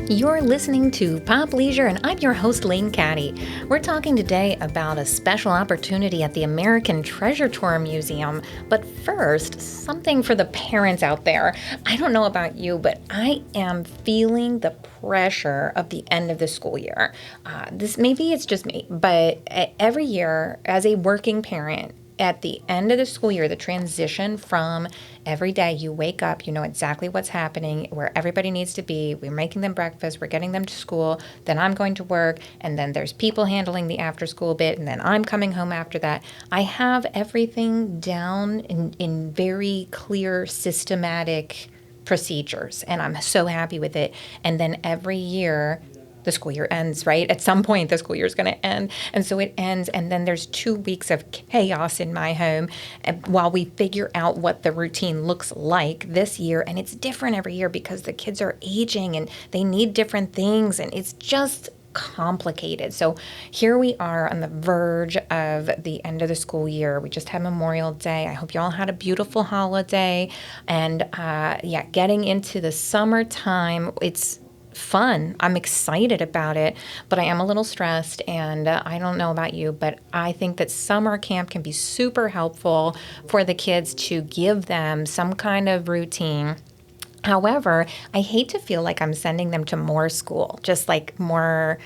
You're listening to Pop Leisure, and I'm your host, Lane Caddy. We're talking today about a special opportunity at the American Treasure Tour Museum. But first, something for the parents out there. I don't know about you, but I am feeling the pressure of the end of the school year. This maybe it's just me, but every year, as a working parent, at the end of the school year, the transition from every day you wake up, you know exactly what's happening, where everybody needs to be. We're making them breakfast, we're getting them to school, then I'm going to work, and then there's people handling the after school bit, and then I'm coming home after that. I have everything down in very clear, systematic procedures, and I'm so happy with it. And then every year, the school year ends, right? At some point, the school year is going to end. And so it ends, and then there's 2 weeks of chaos in my home while we figure out what the routine looks like this year. And it's different every year because the kids are aging and they need different things, and it's just complicated. So here we are on the verge of the end of the school year. We just had Memorial Day. I hope you all had a beautiful holiday. And getting into the summertime, it's fun. I'm excited about it, but I am a little stressed, and I don't know about you, but I think that summer camp can be super helpful for the kids to give them some kind of routine. However, I hate to feel like I'm sending them to more school, just like more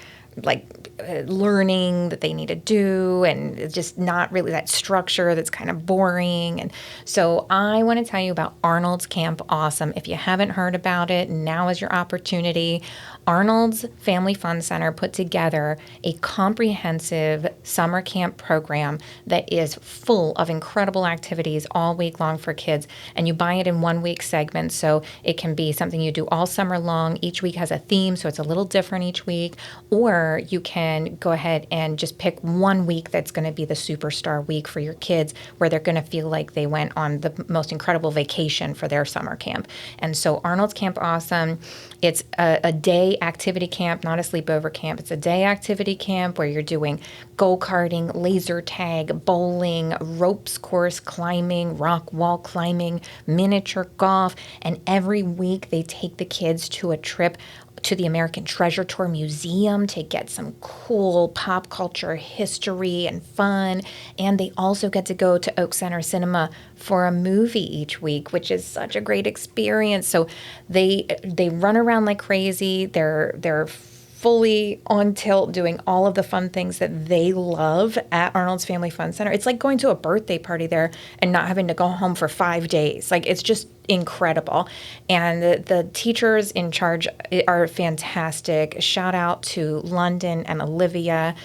learning that they need to do, and just not really that structure that's kind of boring. And so I want to tell you about Arnold's Camp Awesome. If you haven't heard about it, now is your opportunity. Arnold's Family Fun Center put together a comprehensive summer camp program that is full of incredible activities all week long for kids. And you buy it in 1 week segments, so it can be something you do all summer long. Each week has a theme, so it's a little different each week. Or you can go ahead and just pick 1 week that's going to be the superstar week for your kids, where they're going to feel like they went on the most incredible vacation for their summer camp. And so Arnold's Camp Awesome, it's a day activity camp, not a sleepover camp. It's a day activity camp where you're doing go-karting, laser tag, bowling, ropes course climbing, rock wall climbing, miniature golf. And every week they take the kids to a trip to the American Treasure Tour Museum to get some cool pop culture history and fun. And they also get to go to Oak Center Cinema for a movie each week, which is such a great experience. So they run around like crazy. They're fully on tilt doing all of the fun things that they love at Arnold's Family Fun Center. It's like going to a birthday party there and not having to go home for 5 days. Like, it's just incredible. And the teachers in charge are fantastic. Shout out to London and Olivia.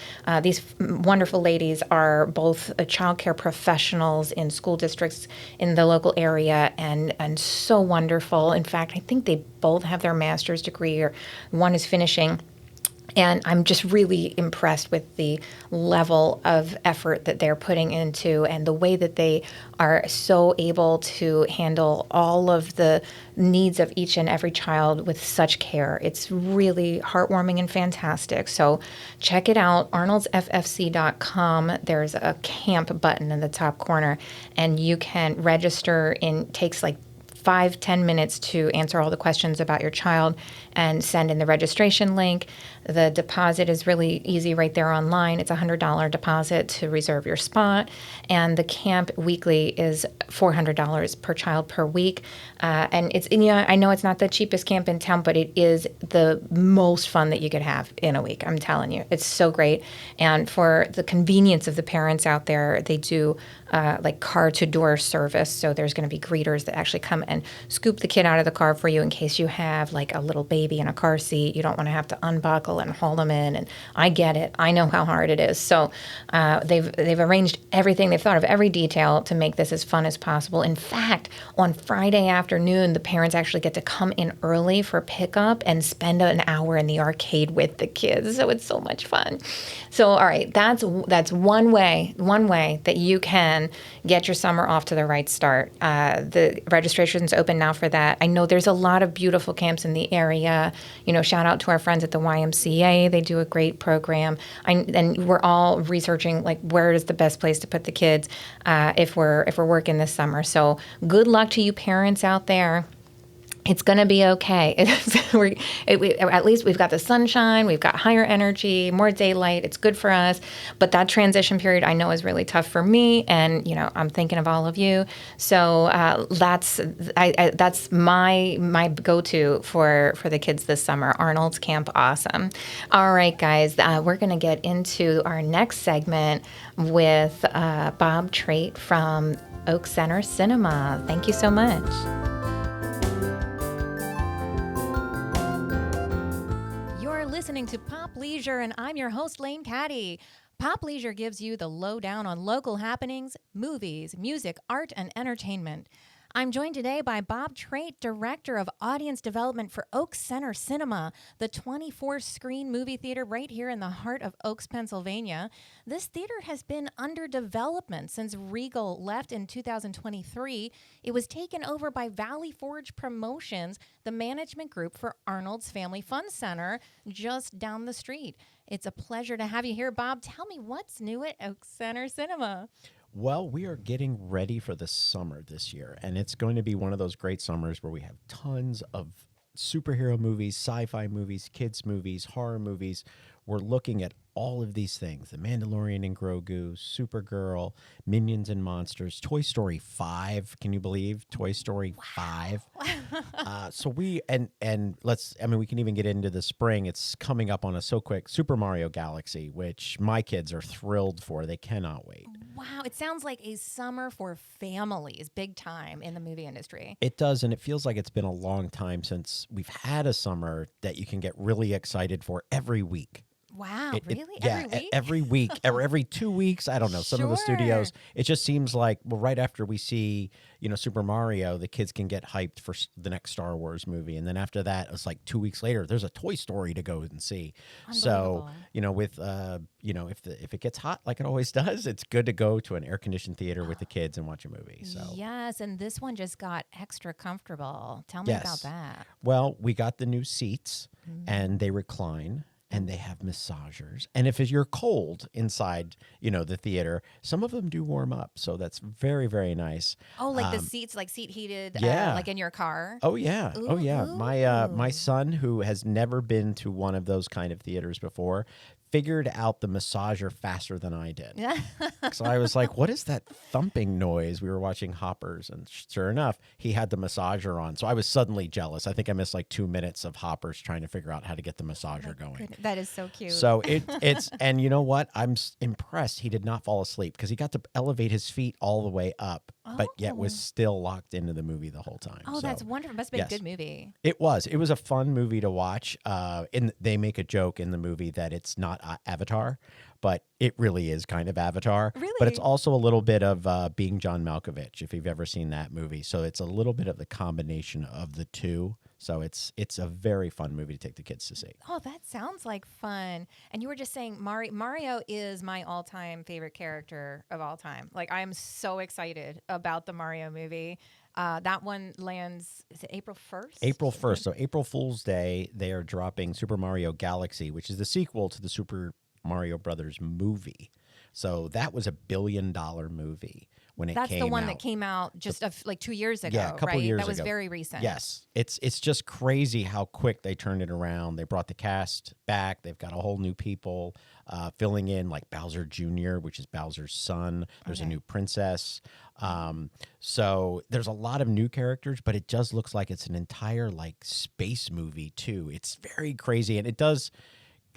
These wonderful ladies are both child care professionals in school districts in the local area, and so wonderful. In fact, I think they both have their master's degree, or one is finishing. And I'm just really impressed with the level of effort that they're putting into, and the way that they are so able to handle all of the needs of each and every child with such care. It's really heartwarming and fantastic. So check it out, arnoldsffc.com. There's a camp button in the top corner, and you can register. Takes like 5-10 minutes to answer all the questions about your child and send in the registration link. The deposit is really easy right there online. It's a $100 deposit to reserve your spot, and the camp weekly is $400 per child per week. And I know it's not the cheapest camp in town, but it is the most fun that you could have in a week. I'm telling you, it's so great. And for the convenience of the parents out there, they do like car-to-door service. So there's going to be greeters that actually come and scoop the kid out of the car for you in case you have like a little baby in a car seat. You don't want to have to unbuckle and haul them in. And I get it. I know how hard it is. So they've arranged everything. They've thought of every detail to make this as fun as possible. In fact, on Friday afternoon, the parents actually get to come in early for pickup and spend an hour in the arcade with the kids. So it's so much fun. So, all right, that's one way that you can get your summer off to the right start. The registration's open now for that. I know there's a lot of beautiful camps in the area. Shout out to our friends at the YMCA. They do a great program. And we're all researching like where is the best place to put the kids if we're working this summer. So good luck to you parents out there. It's going to be okay. At least we've got the sunshine, we've got higher energy, more daylight. It's good for us. But that transition period I know is really tough for me, and I'm thinking of all of you. So that's my go-to for the kids this summer. Arnold's Camp Awesome. All right, guys, we're going to get into our next segment with Bob Trait from Oak Center Cinema. Thank you so much. Listening to Pop Leisure, and I'm your host, Lane Caddy. Pop Leisure gives you the lowdown on local happenings, movies, music, art, and entertainment. I'm joined today by Bob Trait, Director of Audience Development for Oak Center Cinema, the 24-screen movie theater right here in the heart of Oaks, Pennsylvania. This theater has been under development since Regal left in 2023. It was taken over by Valley Forge Promotions, the management group for Arnold's Family Fun Center, just down the street. It's a pleasure to have you here, Bob. Tell me what's new at Oak Center Cinema. Well, we are getting ready for the summer this year, and it's going to be one of those great summers where we have tons of superhero movies, sci-fi movies, kids movies, horror movies. We're looking at all of these things: The Mandalorian and Grogu, Supergirl, Minions and Monsters, Toy Story 5. Can you believe Toy Story 5? So we we can even get into the spring. It's coming up on us so quick. Super Mario Galaxy, which my kids are thrilled for. They cannot wait. Wow, it sounds like a summer for families, big time in the movie industry. It does, and it feels like it's been a long time since we've had a summer that you can get really excited for every week. Wow, really? Yeah, every week? Every week, or every 2 weeks. I don't know. Some of the studios, it just seems like, well, right after we see, Super Mario, the kids can get hyped for the next Star Wars movie. And then after that, it's like 2 weeks later, there's a Toy Story to go and see. So, if it gets hot like it always does, it's good to go to an air-conditioned theater with the kids and watch a movie. So yes, and this one just got extra comfortable. Tell me about that. Well, we got the new seats, and they recline. And they have massagers. And if you're cold inside, the theater, some of them do warm up. So that's very, very nice. Oh, like the seats, like seat heated, like in your car? Oh, yeah. Ooh, oh, yeah. My son, who has never been to one of those kind of theaters before, figured out the massager faster than I did. So I was like, what is that thumping noise? We were watching Hoppers, and sure enough, he had the massager on. So I was suddenly jealous. I think I missed like 2 minutes of Hoppers trying to figure out how to get the massager going. Goodness. That is so cute. So it's, and you know what? I'm impressed he did not fall asleep, because he got to elevate his feet all the way up, but yet was still locked into the movie the whole time. Oh, so, that's wonderful. It must have been a good movie. It was a fun movie to watch. They make a joke in the movie that it's not Avatar, but it really is kind of Avatar. Really? But it's also a little bit of Being John Malkovich, if you've ever seen that movie. So it's a little bit of the combination of the two. So it's a very fun movie to take the kids to see. Oh, that sounds like fun. And you were just saying Mario is my all-time favorite character of all time. Like, I'm so excited about the Mario movie. That one lands, is it April 1st? April 1st. So April Fool's Day, they are dropping Super Mario Galaxy, which is the sequel to the Super Mario Brothers movie. So that was $1 billion movie when it came out. That's the one that came out just like 2 years ago, yeah, a couple right? years that was ago. Very recent. Yes. It's just crazy how quick they turned it around. They brought the cast back. They've got a whole new people filling in, like Bowser Jr., which is Bowser's son. There's a new princess. So there's a lot of new characters, but it just looks like it's an entire like space movie too. It's very crazy, and it does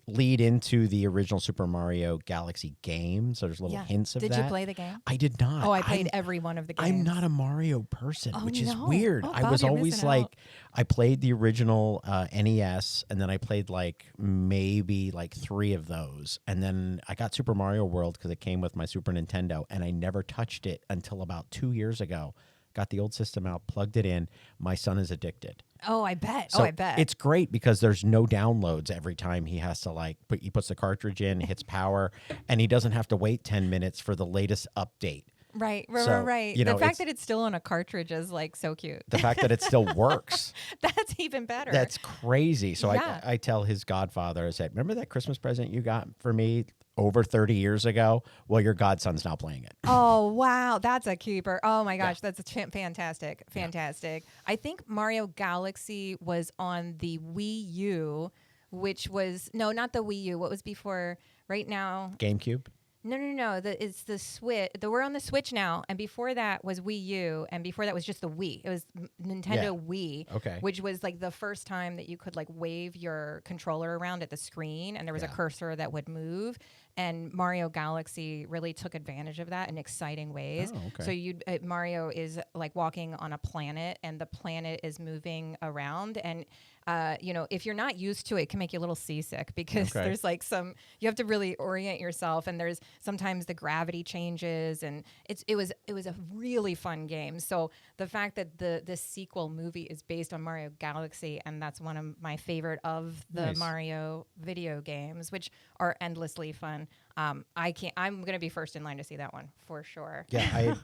lead into the original Super Mario Galaxy game. So there's little hints of that. Did you play the game? I did not. Oh, I played every one of the games. I'm not a Mario person, which is weird. Oh, I Bob, was you're always missing like, out. I played the original NES, and then I played like maybe like 3 of those. And then I got Super Mario World because it came with my Super Nintendo, and I never touched it until about 2 years ago. Got the old system out, plugged it in. My son is addicted. Oh, I bet. So I bet. it's great because there's no downloads every time he has to he puts the cartridge in, hits power, and he doesn't have to wait 10 minutes for the latest update. Right. So, The fact that it's still on a cartridge is like so cute. The fact that it still works. That's even better. That's crazy. So Yeah. I tell his godfather, I said, remember that Christmas present you got for me over 30 years ago, well, your godson's now playing it. Oh, wow. That's a keeper. Oh, my gosh. Yeah. That's fantastic. Fantastic. I think Mario Galaxy was on the Wii U, which was, no, not the Wii U. What was before? Right now, GameCube? no. It's the Switch. We're on the Switch now, and before that was Wii U, and before that was just the Wii. It was Nintendo Wii, Okay. which was like the first time that you could like wave your controller around at the screen, and there was a cursor that would move. And Mario Galaxy really took advantage of that in exciting ways. Oh, okay. So Mario is like walking on a planet, and the planet is moving around, and if you're not used to it, it can make you a little seasick because there's like you have to really orient yourself, and there's sometimes the gravity changes, and it was a really fun game. So the fact that the sequel movie is based on Mario Galaxy, and that's one of my favorite of the Mario video games, which are endlessly fun. I'm going to be first in line to see that one for sure. Yeah,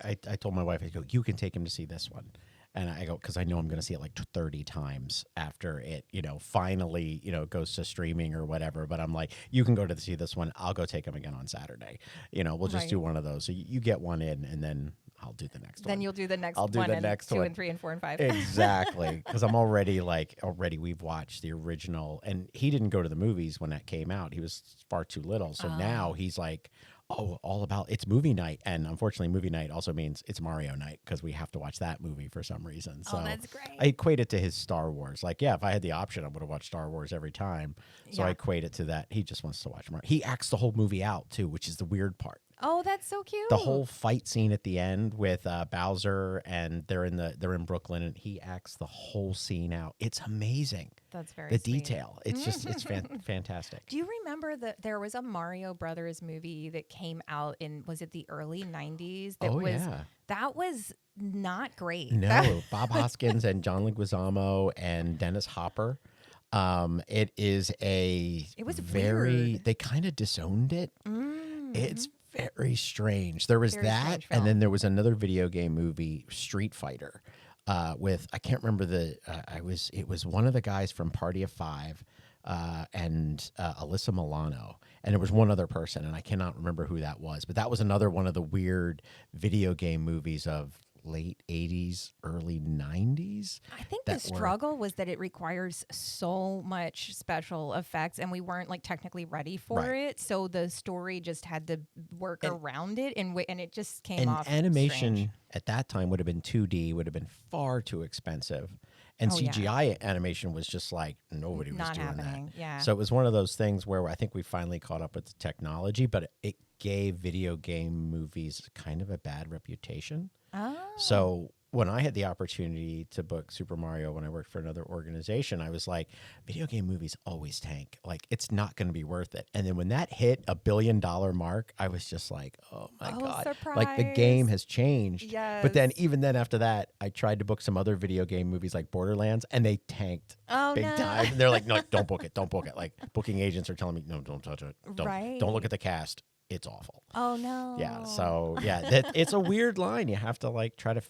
I told my wife, I go, you can take him to see this one. And I go, because I know I'm going to see it like 30 times after it, finally, goes to streaming or whatever. But I'm like, you can go to see this one. I'll go take him again on Saturday. We'll just do one of those. So you get one in, and then I'll do the next one. Then you'll do the next I'll do one. the next 2 one. and 3 and 4 and 5. Exactly. Because I'm already we've watched the original. And he didn't go to the movies when that came out. He was far too little. So now he's like, oh, all about it's movie night. And unfortunately, movie night also means it's Mario night because we have to watch that movie for some reason. So that's great. I equate it to his Star Wars. Like, yeah, if I had the option, I would have watched Star Wars every time. So I equate it to that. He just wants to watch Mario. He acts the whole movie out, too, which is the weird part. Oh, that's so cute. The whole fight scene at the end with Bowser, and they're in Brooklyn, and he acts the whole scene out. It's amazing. That's very the sweet. detail. It's just it's fantastic. Do you remember that there was a Mario Brothers movie that came out was it the early 90s? That was not great. No, Bob Hoskins and John Leguizamo and Dennis Hopper. It was very weird. They kind of disowned it. It's very strange. There was Very that, strange and film. then there was another video game movie, Street Fighter, with I can't remember it was one of the guys from Party of Five, and Alyssa Milano, and it was one other person, and I cannot remember who that was, but that was another one of the weird video game movies of late 80s, early 90s. I think the struggle was that it requires so much special effects, and we weren't like technically ready for it. So the story just had to work around it, and it just came off. And animation strange. at that time would have been 2D, would have been far too expensive. And CGI animation was just like nobody was Not doing happening. that. Yeah. So it was one of those things where I think we finally caught up with the technology, but it gave video game movies kind of a bad reputation. Oh. So when I had the opportunity to book Super Mario when I worked for another organization, I was like, video game movies always tank. Like, it's not going to be worth it. And then when that hit $1 billion mark, I was just like, oh my God. Surprise. Like, the game has changed. Yes. But then even then after that, I tried to book some other video game movies like Borderlands, and they tanked big time. And they're like, no, don't book it. Don't book it. Like, booking agents are telling me, no, don't touch it. Don't look at the cast. It's awful. Oh, no. Yeah. So, it's a weird line. You have to like try to,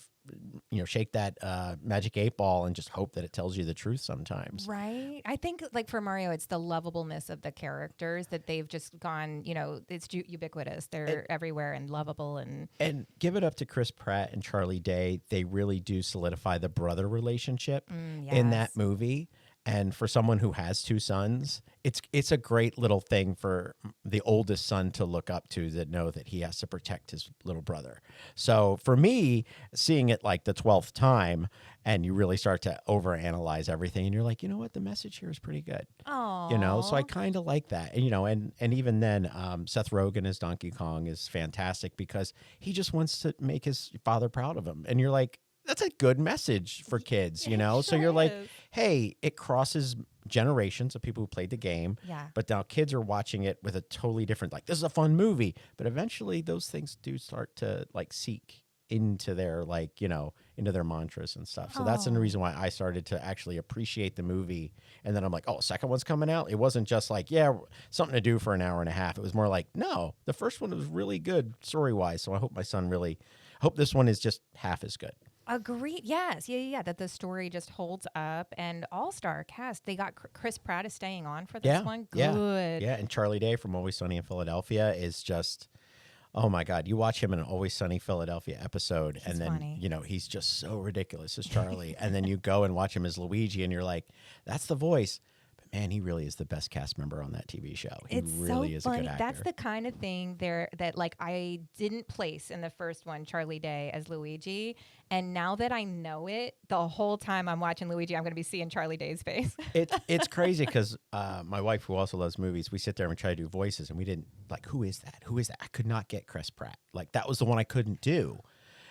shake that magic 8 ball and just hope that it tells you the truth sometimes. Right. I think like for Mario, it's the lovableness of the characters that they've just gone, it's ubiquitous. They're everywhere and lovable. And give it up to Chris Pratt and Charlie Day. They really do solidify the brother relationship yes. in that movie. And for someone who has 2 sons, it's a great little thing for the oldest son to look up to, that know that he has to protect his little brother. So for me, seeing it like the 12th time, and you really start to overanalyze everything, and you're like, you know what, the message here is pretty good. Oh, So I kind of like that. And and even then, Seth Rogen as Donkey Kong is fantastic because he just wants to make his father proud of him. And you're like, that's a good message for kids, Sure so you're like, is. hey, it crosses generations of people who played the game. Yeah. But now kids are watching it with a totally different, like, this is a fun movie. But eventually those things do start to like seek into their into their mantras and stuff. So that's the reason why I started to actually appreciate the movie. And then I'm like, oh, second one's coming out. It wasn't just like, something to do for an hour and a half. It was more like, no, the first one was really good story-wise. So I hope my son hope this one is just half as good. Agreed. Yes. Yeah, yeah, yeah. That the story just holds up, and all-star cast. They got Chris Pratt is staying on for this Yeah, one. yeah, Good. yeah. And Charlie Day from Always Sunny in Philadelphia is just, oh my God. You watch him in an Always Sunny Philadelphia episode, He's and then, funny. he's just so ridiculous as Charlie. And then you go and watch him as Luigi, and you're like, that's the voice. But man, he really is the best cast member on that TV show. He It's really so is a funny. good actor. That's the kind of thing there that like I didn't place in the first one, Charlie Day as Luigi. And now that I know it, the whole time I'm watching Luigi, I'm going to be seeing Charlie Day's face. It's crazy because my wife, who also loves movies, we sit there and try to do voices, and we didn't like, who is that? Who is that? I could not get Chris Pratt. Like, that was the one I couldn't do.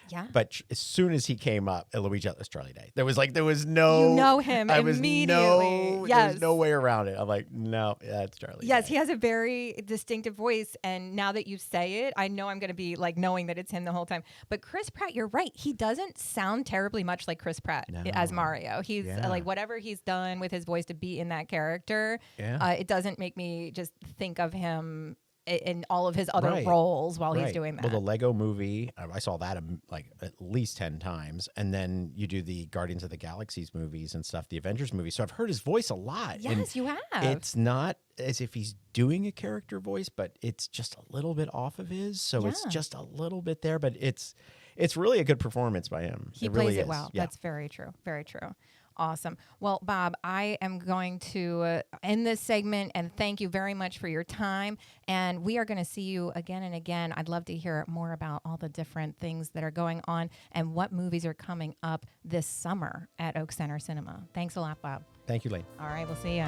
Yeah. But as soon as he came up, Luigi, that was Charlie Day. There was no, You know him immediately. There was Yes. no way around it. I'm like, no, that's Charlie. Yes, Day. he has a very distinctive voice, and now that you say it, I know I'm going to be like knowing that it's him the whole time. But Chris Pratt, you're right. He doesn't sound terribly much like Chris Pratt as Mario. He's like whatever he's done with his voice to be in that character. Yeah. It doesn't make me just think of him in all of his other Right. roles while he's doing that. Well, the Lego movie, I saw that like at least 10 times. And then you do the Guardians of the Galaxies movies and stuff, the Avengers movies. So I've heard his voice a lot. Yes, and you have. It's not as if he's doing a character voice, but it's just a little bit off of his. So it's Yeah. just a little bit there, but it's really a good performance by him. He it plays really it is. well. Yeah. That's very true. Very true. Awesome. Well, Bob, I am going to end this segment and thank you very much for your time. And we are going to see you again and again. I'd love to hear more about all the different things that are going on and what movies are coming up this summer at Oak Center Cinema. Thanks a lot, Bob. Thank you, Lane. All right, we'll see you.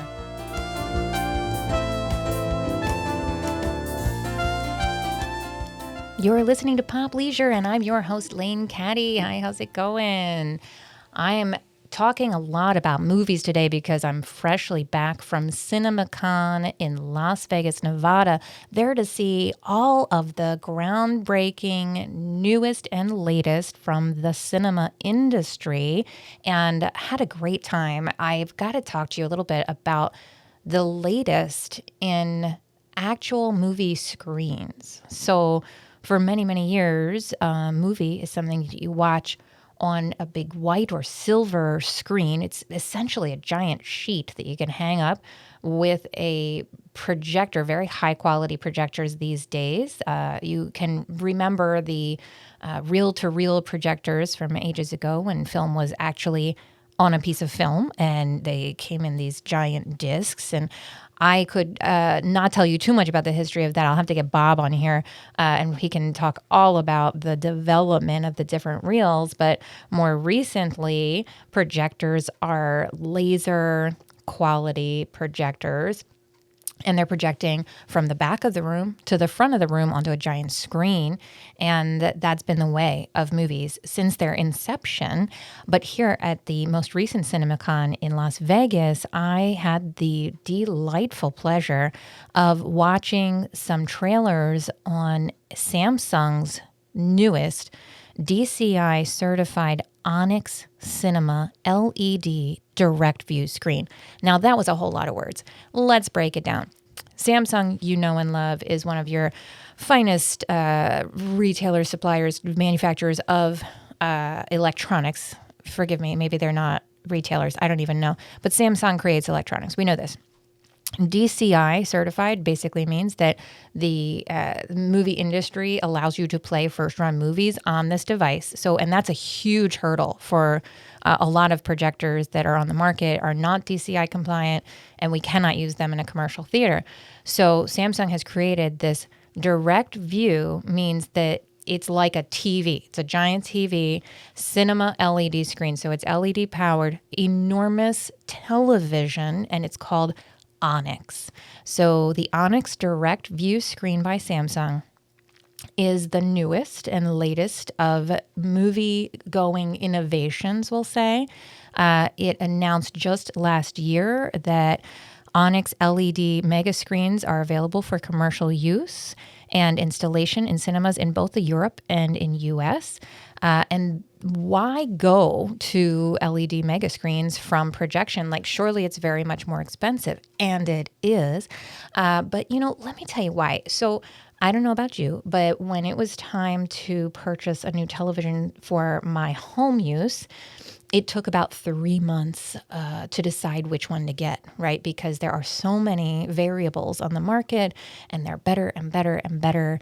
You're listening to Pop Leisure, and I'm your host, Lane Caddy. Hi, how's it going? I am talking a lot about movies today because I'm freshly back from CinemaCon in Las Vegas, Nevada, there to see all of the groundbreaking, newest and latest from the cinema industry, and had a great time. I've got to talk to you a little bit about the latest in actual movie screens. So for many, many years, a movie is something that you watch on a big white or silver screen. It's essentially a giant sheet that you can hang up with a projector, very high quality projectors these days. You can remember the reel-to-reel projectors from ages ago when film was actually on a piece of film and they came in these giant discs. And I could not tell you too much about the history of that. I'll have to get Bob on here and he can talk all about the development of the different reels. But more recently, projectors are laser quality projectors. And they're projecting from the back of the room to the front of the room onto a giant screen. And that's been the way of movies since their inception. But here at the most recent CinemaCon in Las Vegas, I had the delightful pleasure of watching some trailers on Samsung's newest DCI certified Onyx Cinema LED direct view screen. Now, that was a whole lot of words. Let's break it down. Samsung, you know and love, is one of your finest retailers, suppliers, manufacturers of electronics. Forgive me, maybe they're not retailers. I don't even know. But Samsung creates electronics. We know this. DCI certified basically means that the movie industry allows you to play first-run movies on this device. So, and that's a huge hurdle for a lot of projectors that are on the market are not DCI compliant, and we cannot use them in a commercial theater. So Samsung has created this direct view, means that it's like a TV. It's a giant TV, cinema LED screen. So it's LED powered, enormous television, and it's called Onyx. So the Onyx Direct View screen by Samsung is the newest and latest of movie-going innovations, we'll say. It announced just last year that Onyx LED mega screens are available for commercial use and installation in cinemas in both the Europe and in US. And why go to LED mega screens from projection? Like, surely it's very much more expensive, and it is. But, let me tell you why. So I don't know about you, but when it was time to purchase a new television for my home use, it took about 3 months to decide which one to get, right? Because there are so many variables on the market and they're better and better and better.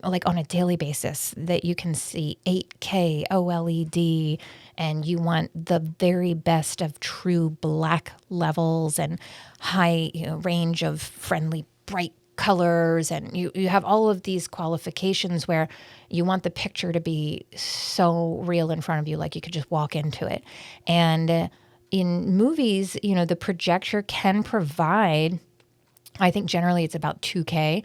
Like on a daily basis, that you can see 8K OLED, and you want the very best of true black levels and high range of friendly bright colors, and you have all of these qualifications where you want the picture to be so real in front of you, like you could just walk into it. And in movies, the projector can provide, I think generally it's about 2K.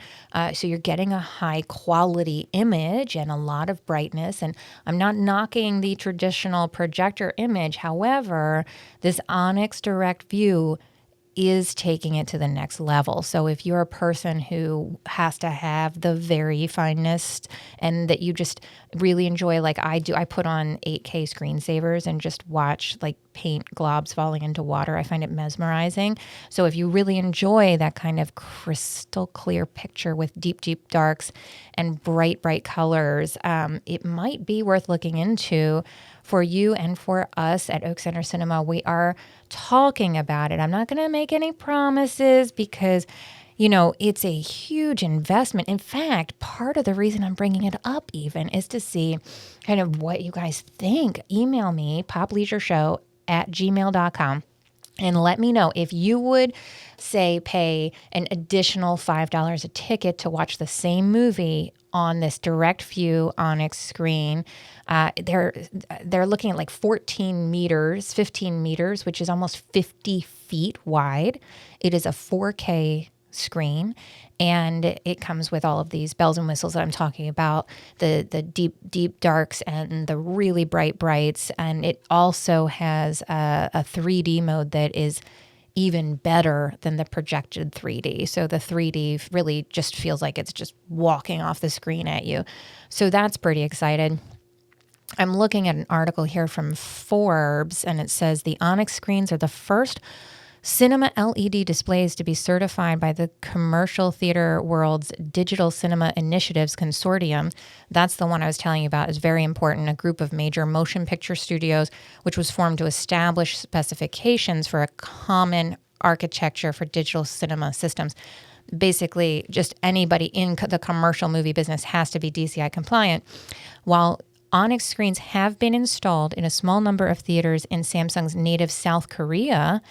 So you're getting a high quality image and a lot of brightness. And I'm not knocking the traditional projector image. However, this Onyx Direct View is taking it to the next level. So if you're a person who has to have the very finest and that you just really enjoy, like I do, I put on 8K screensavers and just watch like paint globs falling into water. I find it mesmerizing. So if you really enjoy that kind of crystal clear picture with deep, deep darks and bright, bright colors, it might be worth looking into for you and for us at Oak Center Cinema. We are talking about it. I'm not going to make any promises because, it's a huge investment. In fact, part of the reason I'm bringing it up even is to see kind of what you guys think. Email me, popleisureshow@gmail.com. And let me know if you would, say, pay an additional $5 a ticket to watch the same movie on this direct view Onyx screen. They're looking at like 14 meters, 15 meters, which is almost 50 feet wide. It is a 4K screen, and it comes with all of these bells and whistles that I'm talking about, the deep, deep darks and the really bright brights. And it also has a 3D mode that is even better than the projected 3D. So the 3D really just feels like it's just walking off the screen at you. So that's pretty excited. I'm looking at an article here from Forbes, and it says the Onyx screens are the first cinema LED displays to be certified by the Commercial Theater World's Digital Cinema Initiatives Consortium. That's the one I was telling you about. Is very important. A group of major motion picture studios, which was formed to establish specifications for a common architecture for digital cinema systems. Basically, just anybody in the commercial movie business has to be DCI compliant. While Onyx screens have been installed in a small number of theaters in Samsung's native South Korea,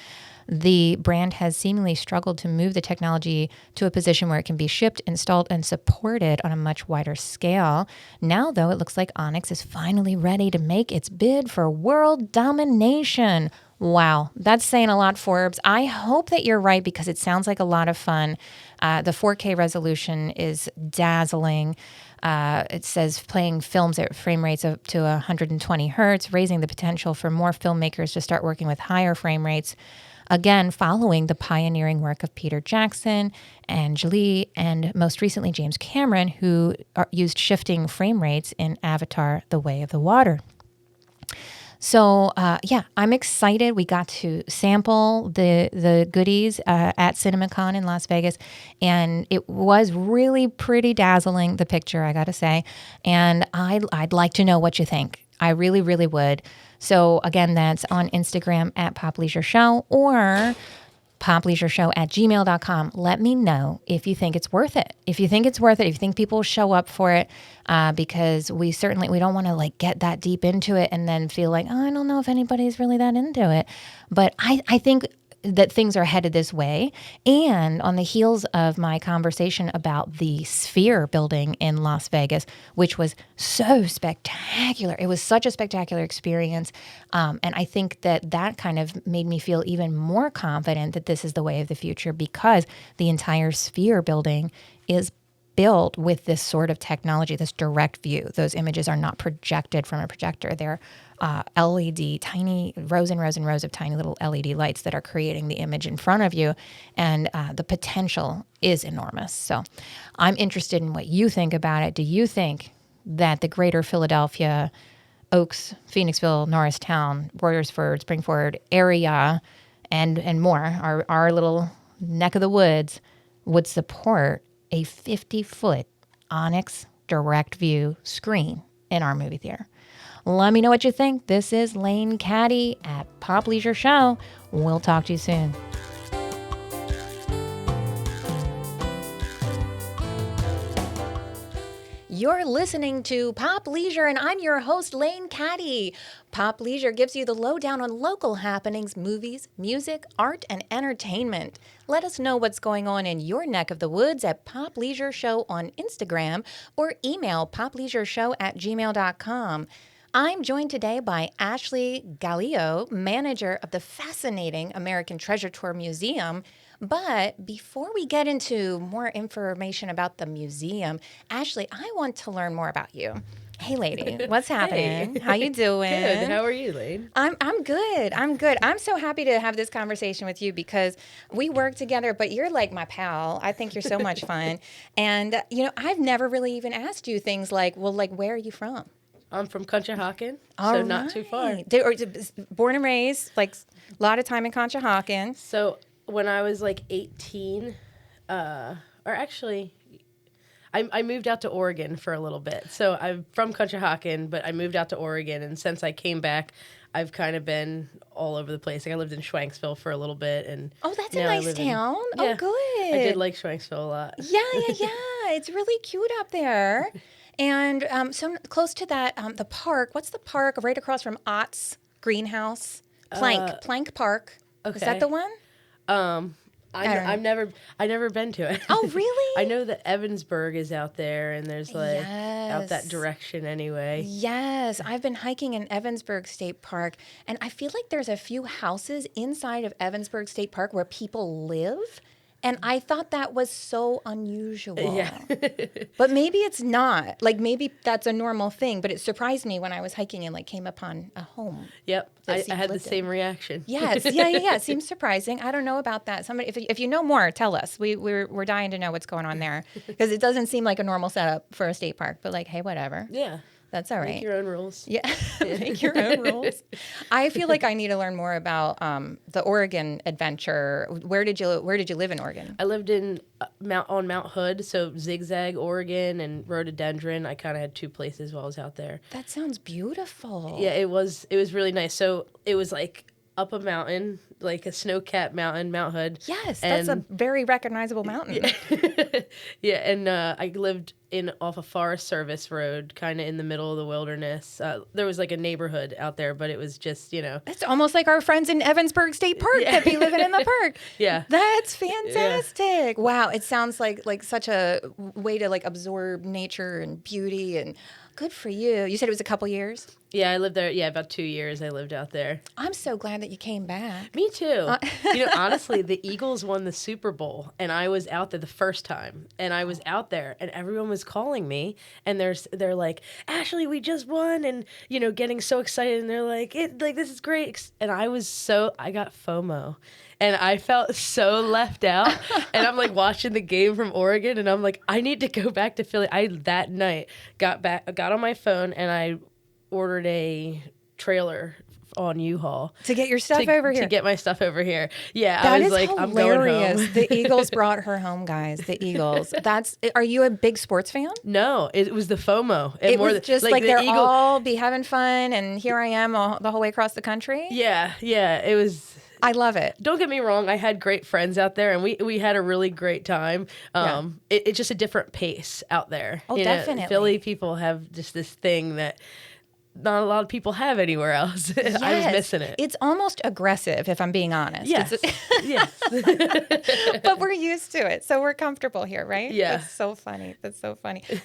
the brand has seemingly struggled to move the technology to a position where it can be shipped, installed, and supported on a much wider scale. Now, though, it looks like Onyx is finally ready to make its bid for world domination. Wow, that's saying a lot, Forbes. I hope that you're right because it sounds like a lot of fun. The 4K resolution is dazzling. It says playing films at frame rates up to 120 hertz, raising the potential for more filmmakers to start working with higher frame rates. Again, following the pioneering work of Peter Jackson, Ang Lee, and most recently James Cameron, who used shifting frame rates in Avatar: The Way of the Water. So, I'm excited. We got to sample the goodies at CinemaCon in Las Vegas, and it was really pretty dazzling, the picture, I got to say. And I'd like to know what you think. I really, really would. So, again, that's on Instagram at Pop Leisure Show or popleisureshow@gmail.com. Let me know if you think it's worth it. If you think it's worth it, if you think people will show up for it, because we don't want to like get that deep into it and then feel like, oh, I don't know if anybody's really that into it. But I think that things are headed this way. And on the heels of my conversation about the Sphere building in Las Vegas, which was so spectacular. It was such a spectacular experience. And I think that kind of made me feel even more confident that this is the way of the future because the entire Sphere building is built with this sort of technology, this direct view. Those images are not projected from a projector. They're LED, tiny rows and rows and rows of tiny little LED lights that are creating the image in front of you. And the potential is enormous. So I'm interested in what you think about it. Do you think that the greater Philadelphia, Oaks, Phoenixville, Norristown, Royersford, Springford area and more, our little neck of the woods would support a 50-foot Onyx direct view screen in our movie theater. Let me know what you think. This is Lane Caddy at Pop Leisure Show. We'll talk to you soon. You're listening to Pop Leisure, and I'm your host, Lane Caddy. Pop Leisure gives you the lowdown on local happenings, movies, music, art, and entertainment. Let us know what's going on in your neck of the woods at Pop Leisure Show on Instagram or email popleisureshow@gmail.com. I'm joined today by Ashley Gallio, manager of the fascinating American Treasure Tour Museum. But before we get into more information about the museum, Ashley, I want to learn more about you. Hey, lady, what's happening? Hey. How you doing? Good. How are you, Lane? I'm good. I'm good. I'm so happy to have this conversation with you because we work together, but you're like my pal. I think you're so much fun. And, I've never really even asked you things like, well, like, where are you from? I'm from Conshohocken, so not too far. Born and raised, like a lot of time in Conshohocken. So when I was like 18, or actually, I moved out to Oregon for a little bit. So I'm from Conshohocken, but I moved out to Oregon, and since I came back, I've kind of been all over the place. Like I lived in Schwanksville for a little bit, and that's a nice town. Yeah, good. I did like Schwanksville a lot. Yeah. It's really cute up there. And so close to that, the park. What's the park right across from Ott's Greenhouse? Plank Park. Okay. Is that the one? I've never been to it. Oh, really? I know that Evansburg is out there, and there's like out that direction anyway. Yes, I've been hiking in Evansburg State Park, and I feel like there's a few houses inside of Evansburg State Park where people live. And I thought that was so unusual. Yeah. But maybe it's not. Like, maybe that's a normal thing. But it surprised me when I was hiking and, like, came upon a home. Yep. I had the same reaction. Yes. Yeah. It seems surprising. I don't know about that. Somebody, if you know more, tell us. We're dying to know what's going on there. Because it doesn't seem like a normal setup for a state park. But, like, hey, whatever. Yeah. That's all right. Make your own rules. Yeah, make your own rules. I feel like I need to learn more about the Oregon adventure. Where did you live in Oregon? I lived in Mount Hood, so Zigzag, Oregon, and Rhododendron. I kind of had two places while I was out there. That sounds beautiful. Yeah, it was really nice. So it was like up a mountain, like a snow-capped mountain, Mount Hood. Yes, that's a very recognizable mountain. Yeah, and I lived off a Forest Service road, kind of in the middle of the wilderness. There was like a neighborhood out there, but it was just, It's almost like our friends in Evansburg State Park that be living in the park. Yeah. That's fantastic. Yeah. Wow, it sounds like such a way to like absorb nature and beauty, and good for you. You said it was a couple years? Yeah, I lived there. Yeah, about 2 years I lived out there. I'm so glad that you came back. Me too. Honestly, the Eagles won the Super Bowl, and I was out there the first time, and I was out there, and everyone was calling me, and they're like, Ashley, we just won, and getting so excited, and they're like, this is great, and I got FOMO. And I felt so left out. And I'm like watching the game from Oregon, and I'm like, I need to go back to Philly. That night got on my phone, and I ordered a trailer on U-Haul to get your stuff over here. To get my stuff over here. Yeah, that I was is like, hilarious. I'm going home. The Eagles brought her home, guys. The Eagles. Are you a big sports fan? No, it was the FOMO. It was just like they're all be having fun, and here I am the whole way across the country. Yeah, it was. I love it. Don't get me wrong. I had great friends out there, and we had a really great time. It's just a different pace out there. Oh, definitely. Philly people have just this thing that not a lot of people have anywhere else. Yes. I was missing it. It's almost aggressive, if I'm being honest. Yes. Yes. But we're used to it, so we're comfortable here, right? Yeah. That's so funny.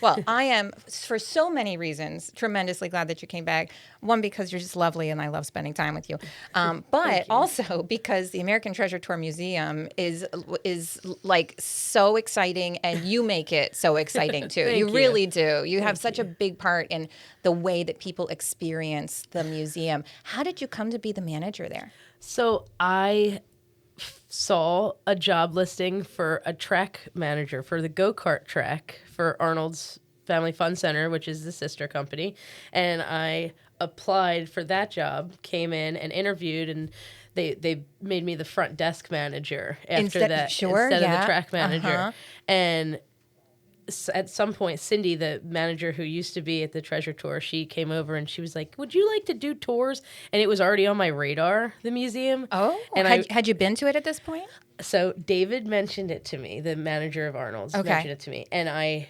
Well, I am, for so many reasons, tremendously glad that you came back. One, because you're just lovely and I love spending time with you. But also because the American Treasure Tour Museum is like so exciting, and you make it so exciting too. You really do. You have such a big part in the way that people experience the museum. How did you come to be the manager there? So I saw a job listing for a track manager for the go-kart track for Arnold's Family Fun Center, which is the sister company. And I applied for that job, came in and interviewed, and they made me the front desk manager instead of the track manager. And at some point, Cindy, the manager who used to be at the Treasure Tour, she came over and she was like, "Would you like to do tours?" And it was already on my radar, the museum. Oh, and had you been to it at this point? So David mentioned it to me, the manager of Arnold's mentioned it to me, and I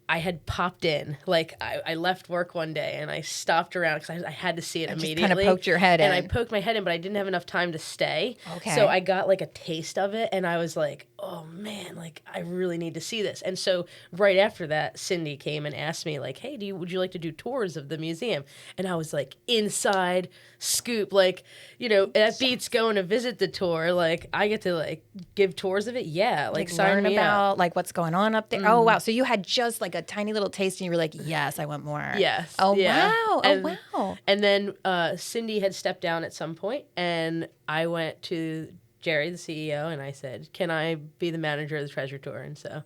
had popped in. Like, I left work one day and I stopped around because I had to see it immediately. Just kind of poked your head in. And I poked my head in, but I didn't have enough time to stay. Okay. So I got like a taste of it and I was like, oh man, like I really need to see this. And so right after that, Cindy came and asked me like, hey, would you like to do tours of the museum? And I was like, inside scoop, like, that beats going to visit the tour. Like, I get to like give tours of it. Yeah. Like sign learn me about up. like what's going on up there. Oh wow. So you had just like a tiny little taste and you were like, yes, I want more. Yes. Oh yeah. wow. And, Oh wow. And then Cindy had stepped down at some point, and I went to Jerry, the CEO, and I said, "Can I be the manager of the Treasure Tour?" And so,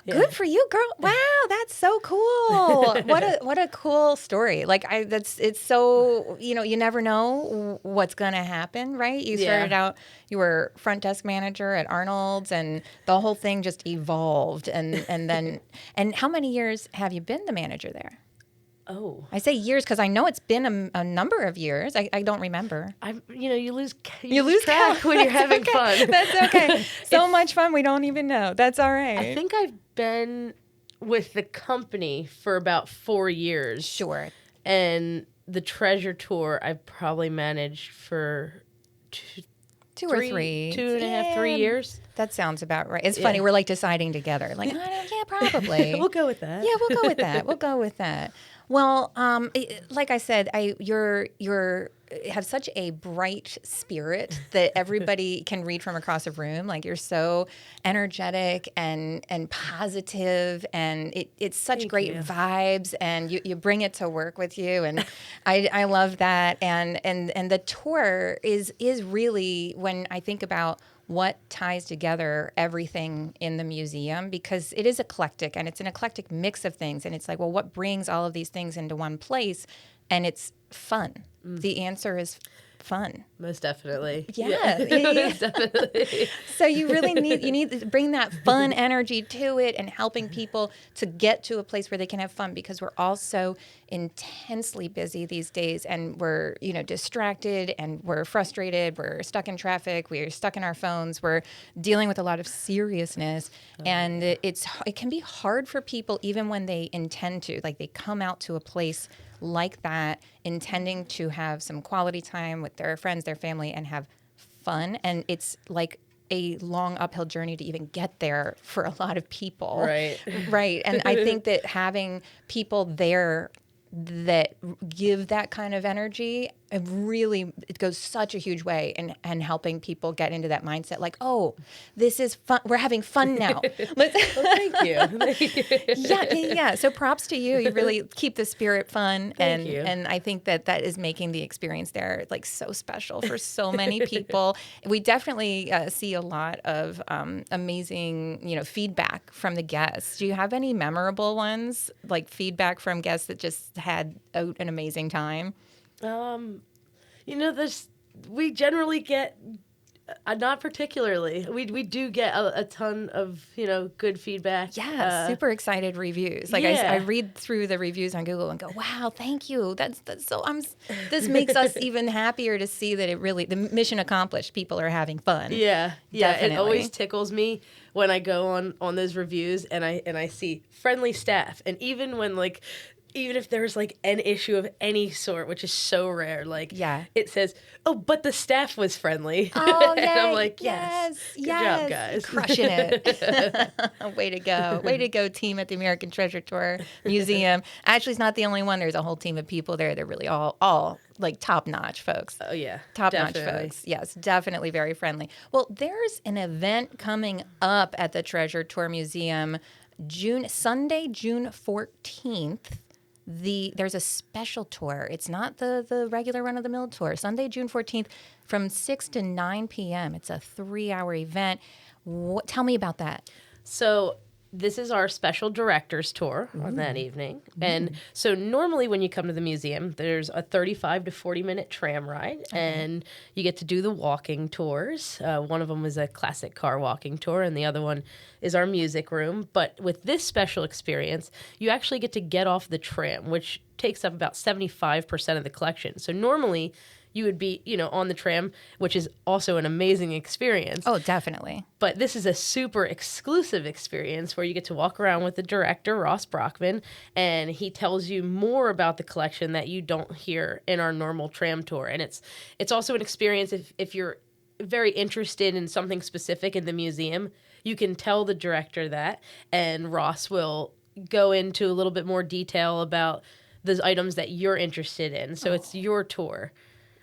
yeah. Good for you, girl. Wow, that's so cool. What a cool story. Like it's so, you never know what's going to happen, right? You started out, you were front desk manager at Arnold's and the whole thing just evolved and then and how many years have you been the manager there? Oh, I say years because I know it's been a number of years. I don't remember. You lose track track when you're having fun. That's okay. So much fun we don't even know. That's all right. I think I've been with the company for about 4 years. Sure. And the Treasure Tour I've probably managed for two or three. 2.5, 3 years. That sounds about right. It's funny. We're like deciding together. Like, yeah, probably. We'll go with that. Yeah, we'll go with that. We'll go with that. Well, like I said, you're have such a bright spirit that everybody can read from across a room. Like you're so energetic and positive, and it's such great vibes, and you bring it to work with you, and I love that. And the tour is really, when I think about what ties together everything in the museum, because it is eclectic and it's an eclectic mix of things. And it's like, well, what brings all of these things into one place? And it's fun. The answer is fun. Most definitely. Yeah. Most definitely. So you really need to bring that fun energy to it and helping people to get to a place where they can have fun, because we're all so intensely busy these days, and we're, distracted, and we're frustrated, we're stuck in traffic, we're stuck in our phones, we're dealing with a lot of seriousness, and it can be hard for people even when they intend to, like they come out to a place like that intending to have some quality time with their friends, their family, and have fun. And it's like a long uphill journey to even get there for a lot of people. Right. Right. And I think that having people there that give that kind of energy, it goes such a huge way in helping people get into that mindset. Like, oh, this is fun. We're having fun now. Thank you. Yeah. So props to you. You really keep the spirit fun. Thank you. And I think that is making the experience there like so special for so many people. We definitely see a lot of amazing, feedback from the guests. Do you have any memorable ones, like feedback from guests that just had an amazing time? We generally get, not particularly. We do get a ton of, good feedback. Yeah, super excited reviews. Like I read through the reviews on Google and go, wow, thank you. That's so. This makes us even happier to see that the mission accomplished. People are having fun. Yeah. Definitely. It always tickles me when I go on those reviews and I see friendly staff, and even when even if there's like an issue of any sort, which is so rare, it says, "Oh, but the staff was friendly." Oh, yeah. And I'm like, yes. Good job, guys. Crushing it. Way to go. Way to go, team at the American Treasure Tour Museum. Actually, it's not the only one. There's a whole team of people there. They're really all like top-notch folks. Oh, yeah. Top-notch folks. Yes, definitely very friendly. Well, there's an event coming up at the Treasure Tour Museum Sunday, June 14th. There's a special tour. It's not the regular run-of-the-mill tour. Sunday, June 14th from 6 to 9 p.m. It's a 3-hour event. Tell me about that. So this is our special director's tour on that evening. And so normally when you come to the museum, there's a 35 to 40-minute tram ride, and you get to do the walking tours. One of them is a classic car walking tour, and the other one is our music room. But with this special experience, you actually get to get off the tram, which takes up about 75% of the collection. So normally you would be, on the tram, which is also an amazing experience. Oh, definitely. But this is a super exclusive experience where you get to walk around with the director, Ross Brockman, and he tells you more about the collection that you don't hear in our normal tram tour. And it's also an experience if you're very interested in something specific in the museum, you can tell the director that, and Ross will go into a little bit more detail about the items that you're interested in. So it's your tour.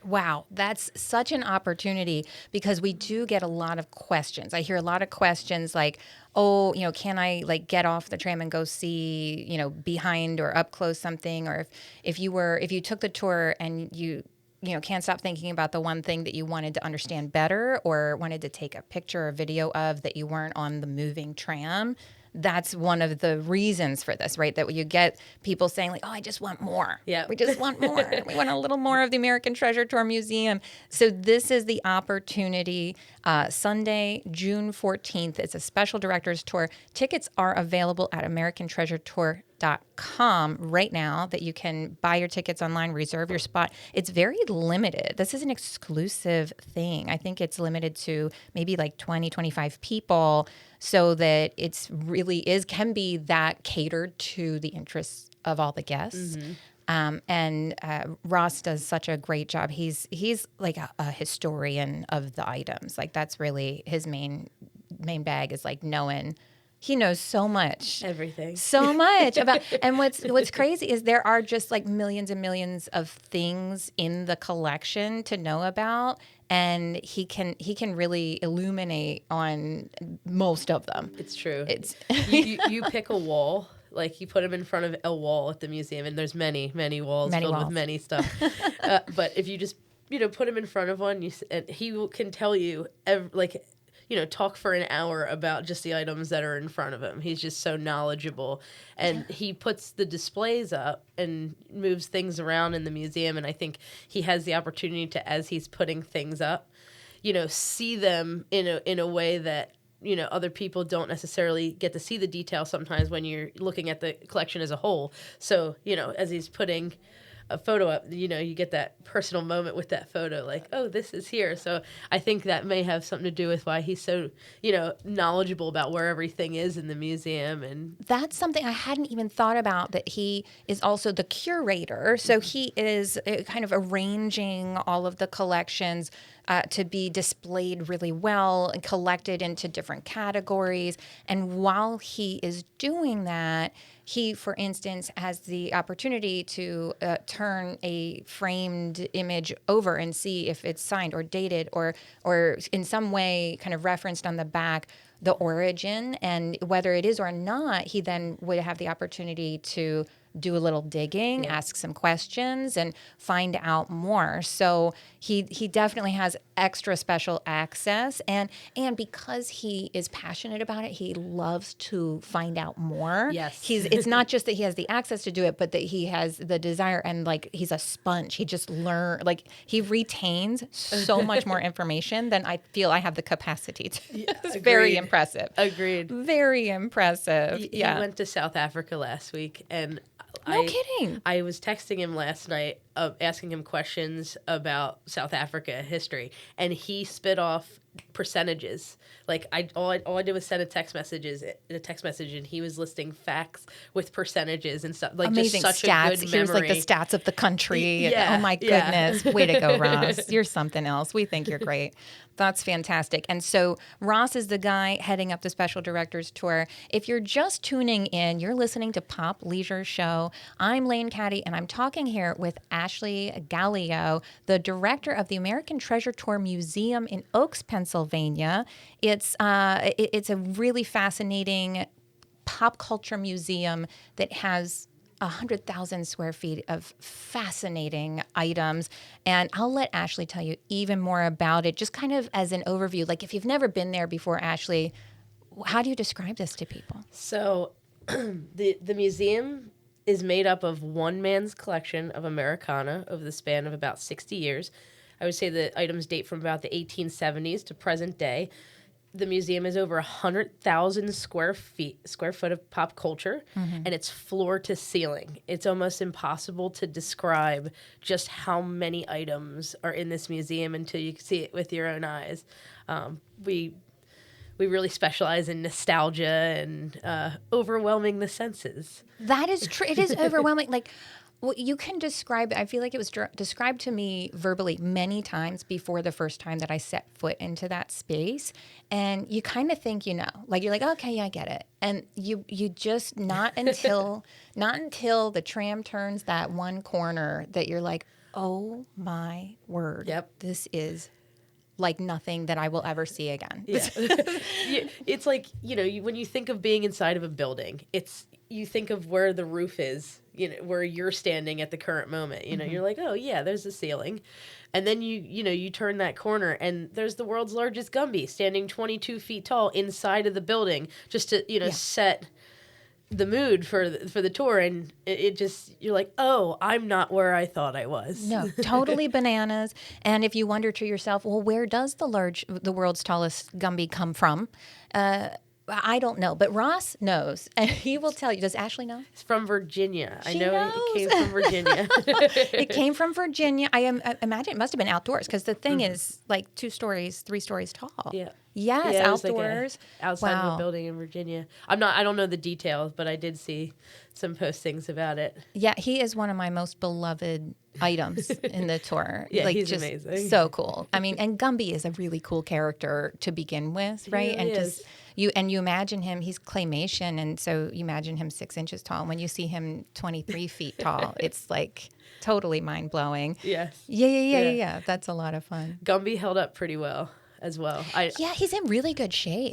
Wow, that's such an opportunity because we do get a lot of questions. I hear a lot of questions like, oh, can I get off the tram and go see, behind or up close something? Or if you took the tour and you can't stop thinking about the one thing that you wanted to understand better or wanted to take a picture or video of that you weren't on the moving tram. That's one of the reasons for this, right? That you get people saying like, oh, I just want more. Yeah. We just want more. We want a little more of the American Treasure Tour Museum. So this is the opportunity. Sunday, June 14th. It's a special director's tour. Tickets are available at americantreasuretour.com right now that you can buy your tickets online, reserve your spot. It's very limited. This is an exclusive thing. I think it's limited to maybe 20, 25 people so that it's really can be that catered to the interests of all the guests. And Ross does such a great job. He's like a historian of the items. That's really his main bag is knowing. He knows so much. Everything. So much about. And what's crazy is there are just millions and millions of things in the collection to know about, and he can really illuminate on most of them. It's true. It's you pick a wall. You put him in front of a wall at the museum, and there's many, many walls filled with many stuff. But if you just, put him in front of one, and he can tell you, talk for an hour about just the items that are in front of him. He's just so knowledgeable. And he puts the displays up and moves things around in the museum. And I think he has the opportunity to, as he's putting things up, see them in a way that, other people don't necessarily get to see the detail sometimes when you're looking at the collection as a whole. So, as he's putting a photo up, you get that personal moment with that photo, oh, this is here. So I think that may have something to do with why he's so, knowledgeable about where everything is in the museum. And that's something I hadn't even thought about, that he is also the curator. So he is kind of arranging all of the collections to be displayed really well and collected into different categories. And while he is doing that, he, for instance, has the opportunity to turn a framed image over and see if it's signed or dated or in some way kind of referenced on the back the origin, and whether it is or not, he then would have the opportunity to do a little digging, ask some questions, and find out more. So he definitely has extra special access, and because he is passionate about it, he loves to find out more. Yes. It's not just that he has the access to do it, but that he has the desire, and he's a sponge. He just he retains so much more information than I feel I have the capacity to. It's very impressive. Agreed. Very impressive. He went to South Africa last week, and no kidding. I was texting him last night, asking him questions about South Africa history, and he spit off percentages. All I did was send a text message, and he was listing facts with percentages and stuff. Amazing just such stats. a good memory. Here's the stats of the country. Yeah, oh my goodness. Way to go, Ross. You're something else. We think you're great. That's fantastic. And so Ross is the guy heading up the Special Directors Tour. If you're just tuning in, you're listening to Pop Leisure Show. I'm Lane Caddy, and I'm talking here with Ashley Gallio, the director of the American Treasure Tour Museum in Oaks, Pennsylvania. It's a really fascinating pop culture museum that has 100,000 square feet of fascinating items. And I'll let Ashley tell you even more about it, just kind of as an overview. If you've never been there before, Ashley, how do you describe this to people? So the museum is made up of one man's collection of Americana over the span of about 60 years. I would say the items date from about the 1870s to present day. The museum is over 100,000 square foot of pop culture, and it's floor to ceiling. It's almost impossible to describe just how many items are in this museum until you see it with your own eyes. We really specialize in nostalgia and overwhelming the senses. That is true. It is overwhelming. Like, well, you can describe it. I feel like it was described to me verbally many times before the first time that I set foot into that space. And you kind of think, like you're like, okay, yeah, I get it. And you just not until the tram turns that one corner that you're like, oh my word. Yep. This is like nothing that I will ever see again. Yeah. It's like, when you think of being inside of a building, you think of where the roof is, where you're standing at the current moment. You're like, oh yeah, there's the ceiling. And then you turn that corner and there's the world's largest Gumby standing 22 feet tall inside of the building just to, set the mood for the tour. And it just, you're like, oh, I'm not where I thought I was. No, totally bananas. And if you wonder to yourself, well, where does the world's tallest Gumby come from? I don't know, but Ross knows, and he will tell you. Does Ashley know? It's from Virginia. She I know knows. It came from Virginia. It came from Virginia. I imagine it must have been outdoors because the thing is like 2 stories, 3 stories tall. Yeah. Yes, Yeah, it was outdoors. Like outside of Wow. a building in Virginia. I don't know the details, but I did see some postings about it. Yeah, he is one of my most beloved items in the tour. Yeah, like, he's just amazing. So cool. I mean, and Gumby is a really cool character to begin with, right? really And is. just you imagine him, he's claymation, and so you imagine him 6 inches tall. And when you see him 23 feet tall, it's like totally mind blowing. Yes. Yeah. That's a lot of fun. Gumby held up pretty well as well. Yeah, he's in really good shape.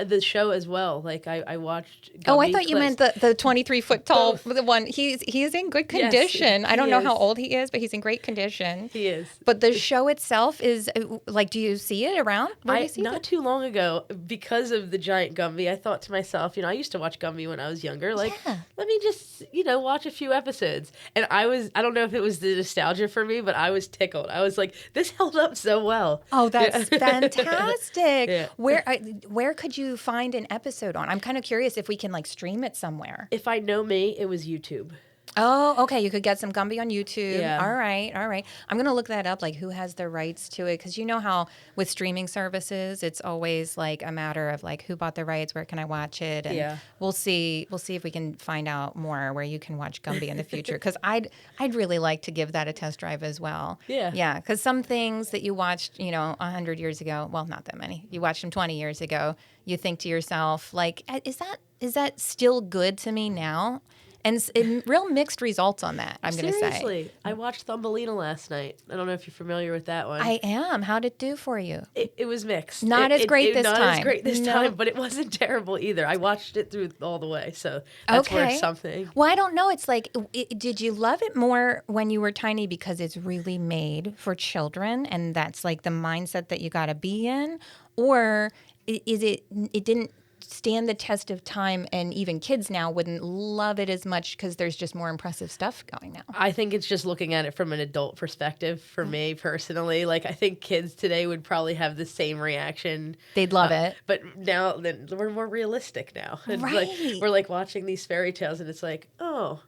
The show as well. Like I watched. Gumby Oh, I thought you clips. meant the 23 foot tall the one. He is in good condition. I don't he know is. how old he is, but he's in great condition. He is. But the show itself is like, do you see it around? Where do you see Not it? too long ago, because of the giant Gumby, I thought to myself, I used to watch Gumby when I was younger. Like, Yeah. let me just, watch a few episodes. And I don't know if it was the nostalgia for me, but I was tickled. I was like, this held up so well. Oh, that's fantastic. Yeah. Where could you find an episode on? I'm kind of curious if we can like stream it somewhere. If I know me, it was YouTube. Oh, okay. You could get some Gumby on YouTube. Yeah. All right. I'm going to look that up, like who has the rights to it. Because you know how with streaming services, it's always like a matter of like who bought the rights, where can I watch it? And Yeah. we'll see if we can find out more where you can watch Gumby in the future. Because I'd really like to give that a test drive as well. Yeah. Yeah. Because some things that you watched, 100 years ago, well, not that many. You watched them 20 years ago. You think to yourself, like, is that still good to me now? And real mixed results on that, I'm going to say. Seriously, I watched Thumbelina last night. I don't know if you're familiar with that one. I am. How'd it do for you? It was mixed. Not as great this Not time. as great this No. time, but it wasn't terrible either. I watched it through all the way, so that's worth something. Well, I don't know. It's like, did you love it more when you were tiny because it's really made for children and that's like the mindset that you got to be in? Or is it didn't stand the test of time and even kids now wouldn't love it as much because there's just more impressive stuff going now? I think it's just looking at it from an adult perspective for me personally. Like, I think kids today would probably have the same reaction. They'd love it. But now then we're more realistic now. And Right. we're like watching these fairy tales and it's like, oh,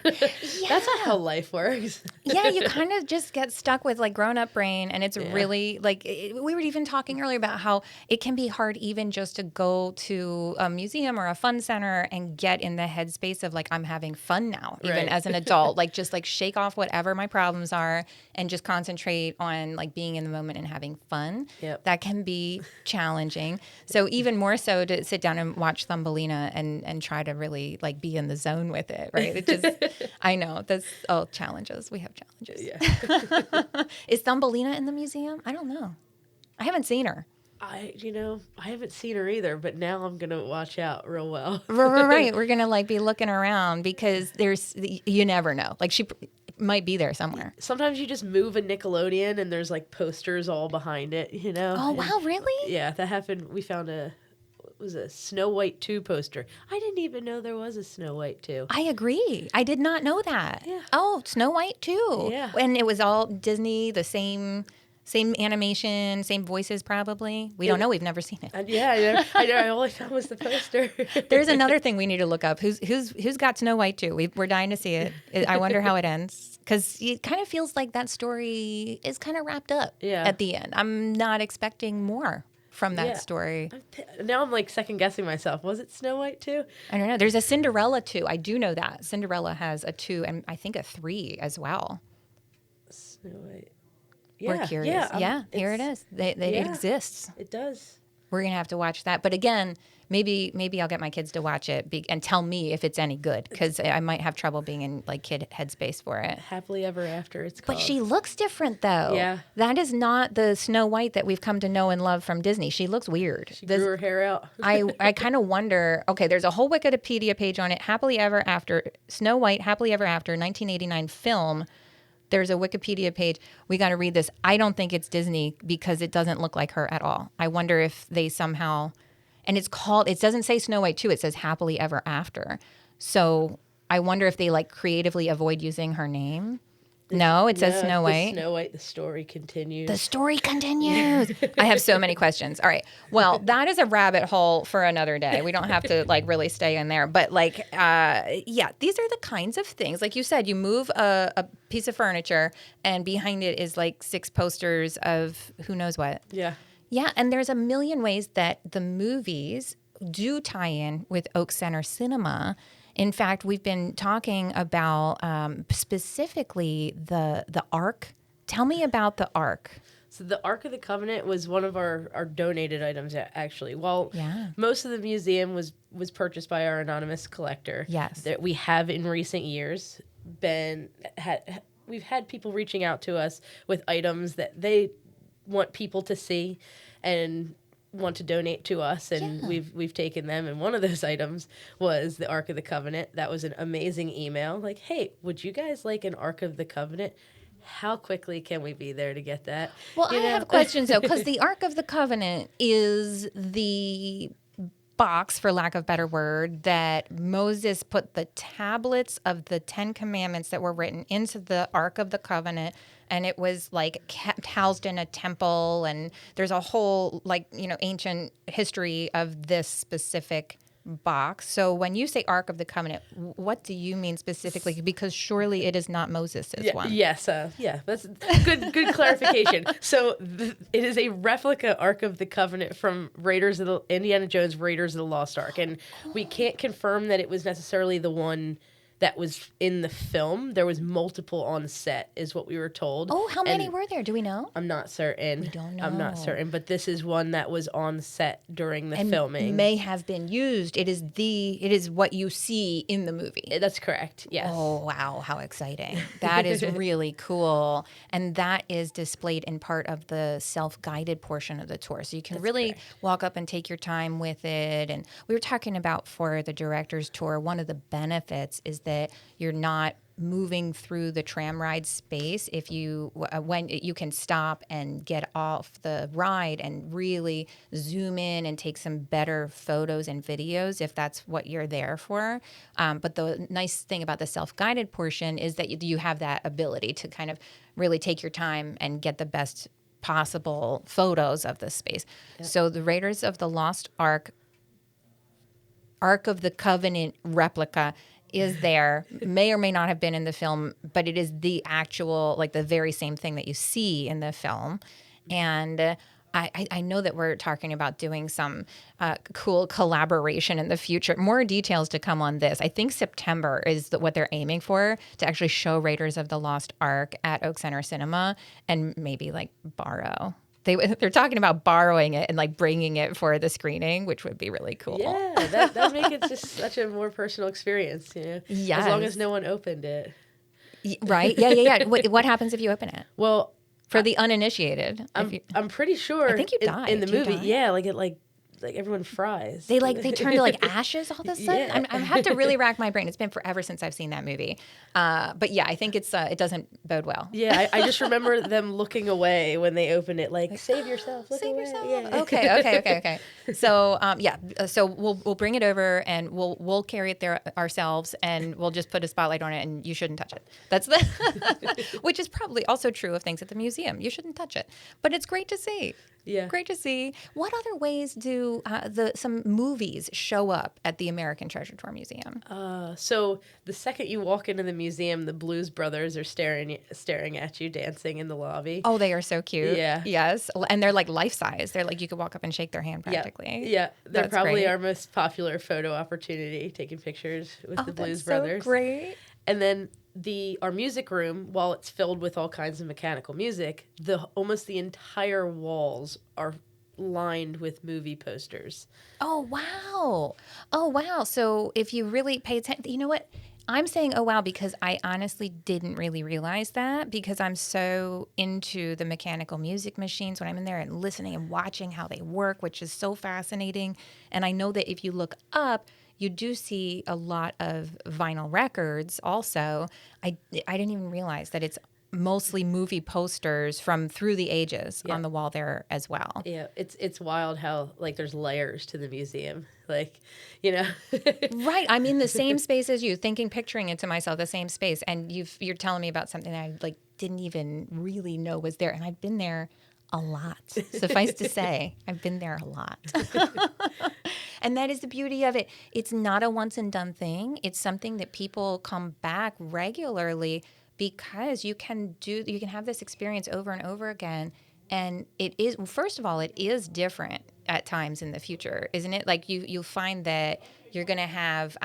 that's not how life works. Yeah, you kind of just get stuck with like grown-up brain, and it's really like we were even talking earlier about how it can be hard even just to go to a museum or a fun center and get in the headspace of like, I'm having fun now, even Right. as an adult, like just like shake off whatever my problems are and just concentrate on like being in the moment and having fun. Yep. That can be challenging. So even more so to sit down and watch Thumbelina and try to really like be in the zone with it, right? It just, I know, that's challenges. We have challenges. Yeah. Is Thumbelina in the museum? I don't know. I haven't seen her. I haven't seen her either, but now I'm gonna watch out real well. Right. We're gonna like be looking around because you never know. Like she might be there somewhere. Sometimes you just move a Nickelodeon and there's like posters all behind it, Oh And wow, really? yeah, that happened. We found was a Snow White 2 poster. I didn't even know there was a Snow White 2. I agree. I did not know that. Yeah. Oh, Snow White too. Yeah. And it was all Disney, the same animation, same voices probably. We don't know. We've never seen it. I know. All I found was the poster. There's another thing we need to look up. Who's got Snow White too? We're dying to see it. I wonder how it ends because it kind of feels like that story is kind of wrapped up at the end. I'm not expecting more from that story. Now I'm like second guessing myself. Was it Snow White 2? I don't know. There's a Cinderella 2. I do know that. Cinderella has a 2 and I think a 3 as well. Snow White. We're curious. Here it is. It exists. It does. We're going to have to watch that. But again, maybe I'll get my kids to watch it and tell me if it's any good because I might have trouble being in like kid headspace for it. Happily Ever After, it's called. But she looks different though. Yeah. That is not the Snow White that we've come to know and love from Disney. She looks weird. She grew her hair out. I kind of wonder, okay, there's a whole Wikipedia page on it. Happily Ever After, Snow White, Happily Ever After, 1989 film. There's a Wikipedia page. We got to read this. I don't think it's Disney because it doesn't look like her at all. I wonder if they somehow, and it doesn't say Snow White 2, it says Happily Ever After. So I wonder if they like creatively avoid using her name. No, it says Snow White. Snow White, the story continues. The story continues. I have so many questions. All right. Well, that is a rabbit hole for another day. We don't have to like really stay in there. But like, these are the kinds of things. Like you said, you move a piece of furniture and behind it is like 6 posters of who knows what. Yeah. Yeah. And there's a million ways that the movies do tie in with Oak Center Cinema. In fact, we've been talking about specifically the Ark. Tell me about the Ark. So the Ark of the Covenant was one of our donated items, actually. Well, most of the museum was purchased by our anonymous collector. Yes. That we have in recent years we've had people reaching out to us with items that they want people to see and want to donate to us, and we've taken them, and one of those items was the Ark of the Covenant. That was an amazing email like, hey, would you guys like an Ark of the Covenant? How quickly can we be there to get that? Well, I have questions though, because the Ark of the Covenant is the box, for lack of a better word, that Moses put the tablets of the 10 Commandments that were written into the Ark of the Covenant, and it was like kept housed in a temple, and there's a whole ancient history of this specific box. So when you say Ark of the Covenant, what do you mean specifically? Because surely it is not Moses' one. Yes, that's good clarification. So it is a replica Ark of the Covenant from Indiana Jones Raiders of the Lost Ark, and we can't confirm that it was necessarily the one that was in the film. There was multiple on set, is what we were told. Oh, how many were there? Do we know? I'm not certain. We don't know. I'm not certain, but this is one that was on set during the filming. May have been used. It is what you see in the movie. That's correct. Yes. Oh, wow, how exciting. That is really cool. And that is displayed in part of the self-guided portion of the tour. So you can walk up and take your time with it. And we were talking about for the director's tour, one of the benefits is that you're not moving through the tram ride space. If when you can stop and get off the ride and really zoom in and take some better photos and videos if that's what you're there for. But the nice thing about the self-guided portion is that you have that ability to kind of really take your time and get the best possible photos of the space. Yep. So the Raiders of the Lost Ark of the Covenant replica is there, may or may not have been in the film, but it is the actual, like the very same thing that you see in the film. And I know that we're talking about doing some cool collaboration in the future. More details to come on this. I think September is what they're aiming for, to actually show Raiders of the Lost Ark at Oak Center Cinema and maybe like borrow. They're talking about borrowing it and like bringing it for the screening, which would be really cool. Yeah, that would make it just such a more personal experience, you know? Yes. As long as no one opened it. Right? Yeah. What happens if you open it? Well, for the uninitiated. I'm pretty sure. I think you die. in the movie. Yeah, like it like everyone fries. They turn to like ashes all of a sudden. Yeah. I have to really rack my brain. It's been forever since I've seen that movie. But yeah, I think it doesn't bode well. Yeah, I just remember them looking away when they opened it, like save yourself, look Save away. yourself. Yeah. Okay. So so we'll bring it over and we'll carry it there ourselves, and we'll just put a spotlight on it, and you shouldn't touch it. That's which is probably also true of things at the museum. You shouldn't touch it, but it's great to see. Yeah. Great to see. What other ways do some movies show up at the American Treasure Tour Museum? So the second you walk into the museum, the Blues Brothers are staring at you, dancing in the lobby. Oh, they are so cute. Yeah. Yes. And they're like life size. They're like, you could walk up and shake their hand practically. Yeah, they're That's probably great. our most popular photo opportunity, taking pictures with the Blues That's Brothers. So great. And then our music room, while it's filled with all kinds of mechanical music, almost the entire walls are lined with movie posters. Oh, wow. Oh, wow. So if you really pay attention, you know what? I'm saying, oh, wow, because I honestly didn't really realize that, because I'm so into the mechanical music machines when I'm in there and listening and watching how they work, which is so fascinating. And I know that if you look up, you do see a lot of vinyl records also. I didn't even realize that it's mostly movie posters from through the ages on the wall there as well. Yeah, it's wild how like there's layers to the museum, like Right. I'm in the same space as you, picturing it to myself, the same space. And you're telling me about something that I like didn't even really know was there. And I've been there a lot. Suffice to say, I've been there a lot. And that is the beauty of it. It's not a once and done thing. It's something that people come back regularly because you can have this experience over and over again. And it is, first of all, it is different at times in the future, isn't it? Like you'll find that you're going to have,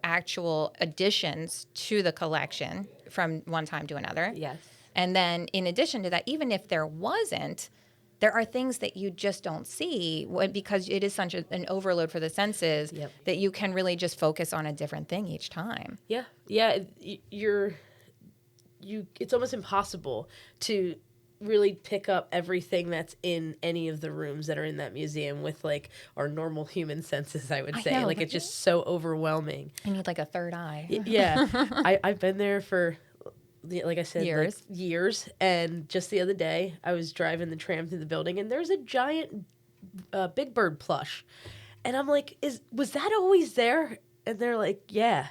actual additions to the collection from one time to another. Yes. And then in addition to that, even if there wasn't, there are things that you just don't see because it is such an overload for the senses that you can really just focus on a different thing each time. Yeah. It's almost impossible to really pick up everything that's in any of the rooms that are in that museum with like our normal human senses, I would say. I know, like it's just so overwhelming. I need like a third eye. Yeah. I've been there for, like I said, years. And just the other day, I was driving the tram through the building, and there's a giant Big Bird plush. And I'm like, was that always there? And they're like, yeah.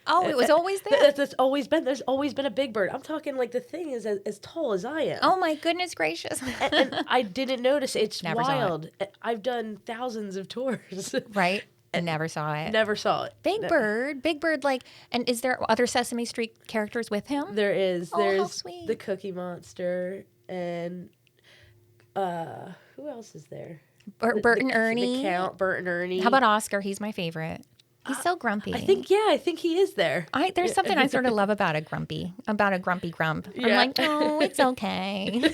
Oh, it was always there? There's always been a Big Bird. I'm talking like the thing is as tall as I am. Oh, my goodness gracious. and I didn't notice. It's Never wild. I've done thousands of tours. Right? Never saw it. Never saw it. Big Bird, like, and is there other Sesame Street characters with him? There is. Oh, There's how sweet. the Cookie Monster, and who else is there? Bert and Ernie. The Count, Bert and Ernie. How about Oscar? He's my favorite. He's so grumpy. I think he is there. There's something I sort of love about a grumpy grump. I'm like, oh, it's okay.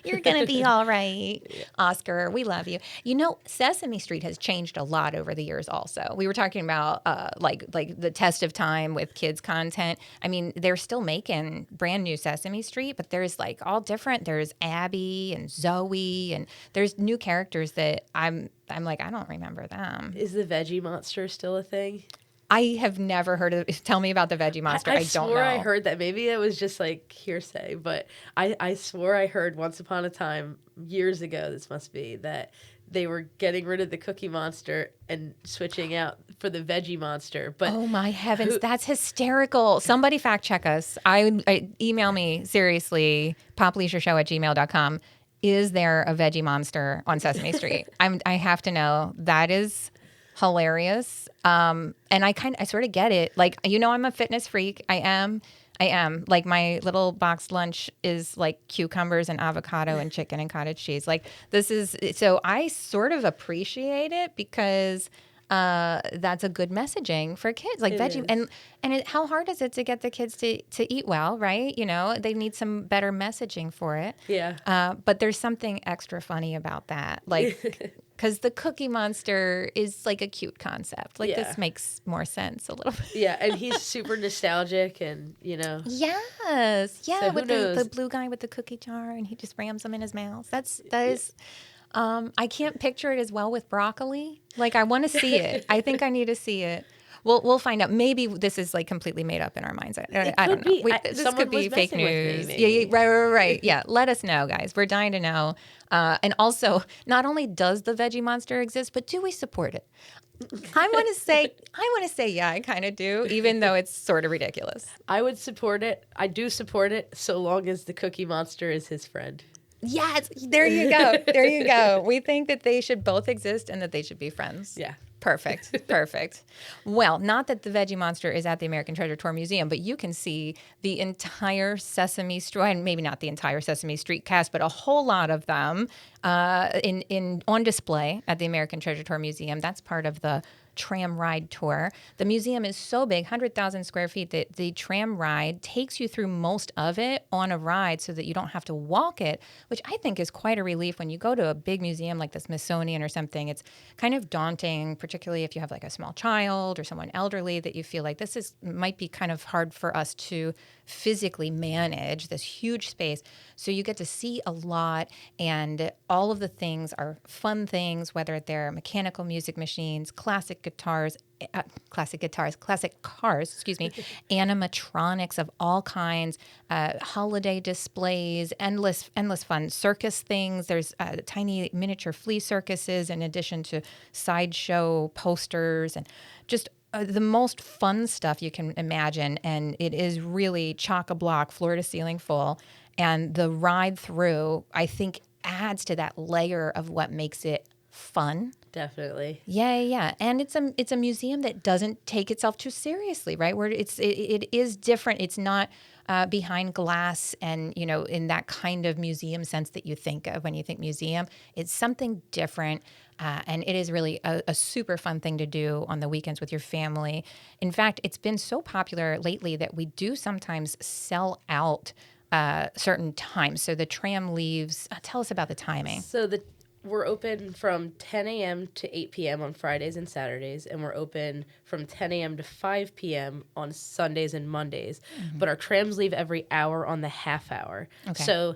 You're going to be all right. Yeah. Oscar, we love you. You know, Sesame Street has changed a lot over the years also. We were talking about like the test of time with kids content. I mean, they're still making brand new Sesame Street, but there's like all different. There's Abby and Zoe, and there's new characters that I'm like, I don't remember them. Is the Veggie Monster still a thing? I have never heard of it. Tell me about the Veggie Monster. I don't know. I heard that. Maybe it was just like hearsay, but I swore I heard once upon a time, years ago, this must be, that they were getting rid of the Cookie Monster and switching out for the Veggie Monster. But oh my heavens, that's hysterical. Somebody fact check us. Email me, seriously, popleisureshow@gmail.com. Is there a Veggie Monster on Sesame Street? I have to know. That is hilarious. And I sort of get it. Like, I'm a fitness freak. I am. Like, my little boxed lunch is like cucumbers and avocado and chicken and cottage cheese. Like, so I sort of appreciate it because that's a good messaging for kids, like veggie. And how hard is it to get the kids to eat well, right? They need some better messaging for it. Yeah. But there's something extra funny about that, like, because the Cookie Monster is like a cute concept. Like, this makes more sense a little bit. Yeah, and he's super nostalgic, and Yes, yeah, so with the blue guy with the cookie jar, and he just rams them in his mouth. That is. I can't picture it as well with broccoli. Like, I want to see it. I think I need to see it. We'll find out. Maybe this is like completely made up in our minds. I don't could know. be. This Someone could be was fake messing with me, news. maybe. Yeah, right. Yeah, let us know, guys. We're dying to know. And also, not only does the Veggie Monster exist, but do we support it? I want to say, yeah, I kind of do, even though it's sort of ridiculous. I would support it. I do support it so long as the Cookie Monster is his friend. Yes, there you go. There you go. We think that they should both exist and that they should be friends. Yeah. Perfect. Well, not that the Veggie Monster is at the American Treasure Tour Museum, but you can see the entire Sesame Street, and maybe not the entire Sesame Street cast, but a whole lot of them in on display at the American Treasure Tour Museum. That's part of the tram ride tour. The museum is so big, 100,000 square feet, that the tram ride takes you through most of it on a ride so that you don't have to walk it, which I think is quite a relief. When you go to a big museum like the Smithsonian or something, it's kind of daunting, particularly if you have like a small child or someone elderly, that you feel like might be kind of hard for us to physically manage this huge space. So you get to see a lot, and all of the things are fun things, whether they're mechanical music machines, classic cars, animatronics of all kinds, holiday displays, endless fun circus things. There's tiny miniature flea circuses in addition to sideshow posters and just the most fun stuff you can imagine. And it is really chock-a-block, floor to ceiling full. And the ride through, I think, adds to that layer of what makes it fun. Definitely. Yeah. And it's a museum that doesn't take itself too seriously, right? Where it is different. It's not behind glass and, in that kind of museum sense that you think of when you think museum. It's something different. And it is really a super fun thing to do on the weekends with your family. In fact, it's been so popular lately that we do sometimes sell out certain times. So the tram leaves. Tell us about the timing. So we're open from 10 a.m. to 8 p.m. on Fridays and Saturdays, and we're open from 10 a.m. to 5 p.m. on Sundays and Mondays. Mm-hmm. But our trams leave every hour on the half hour. Okay. So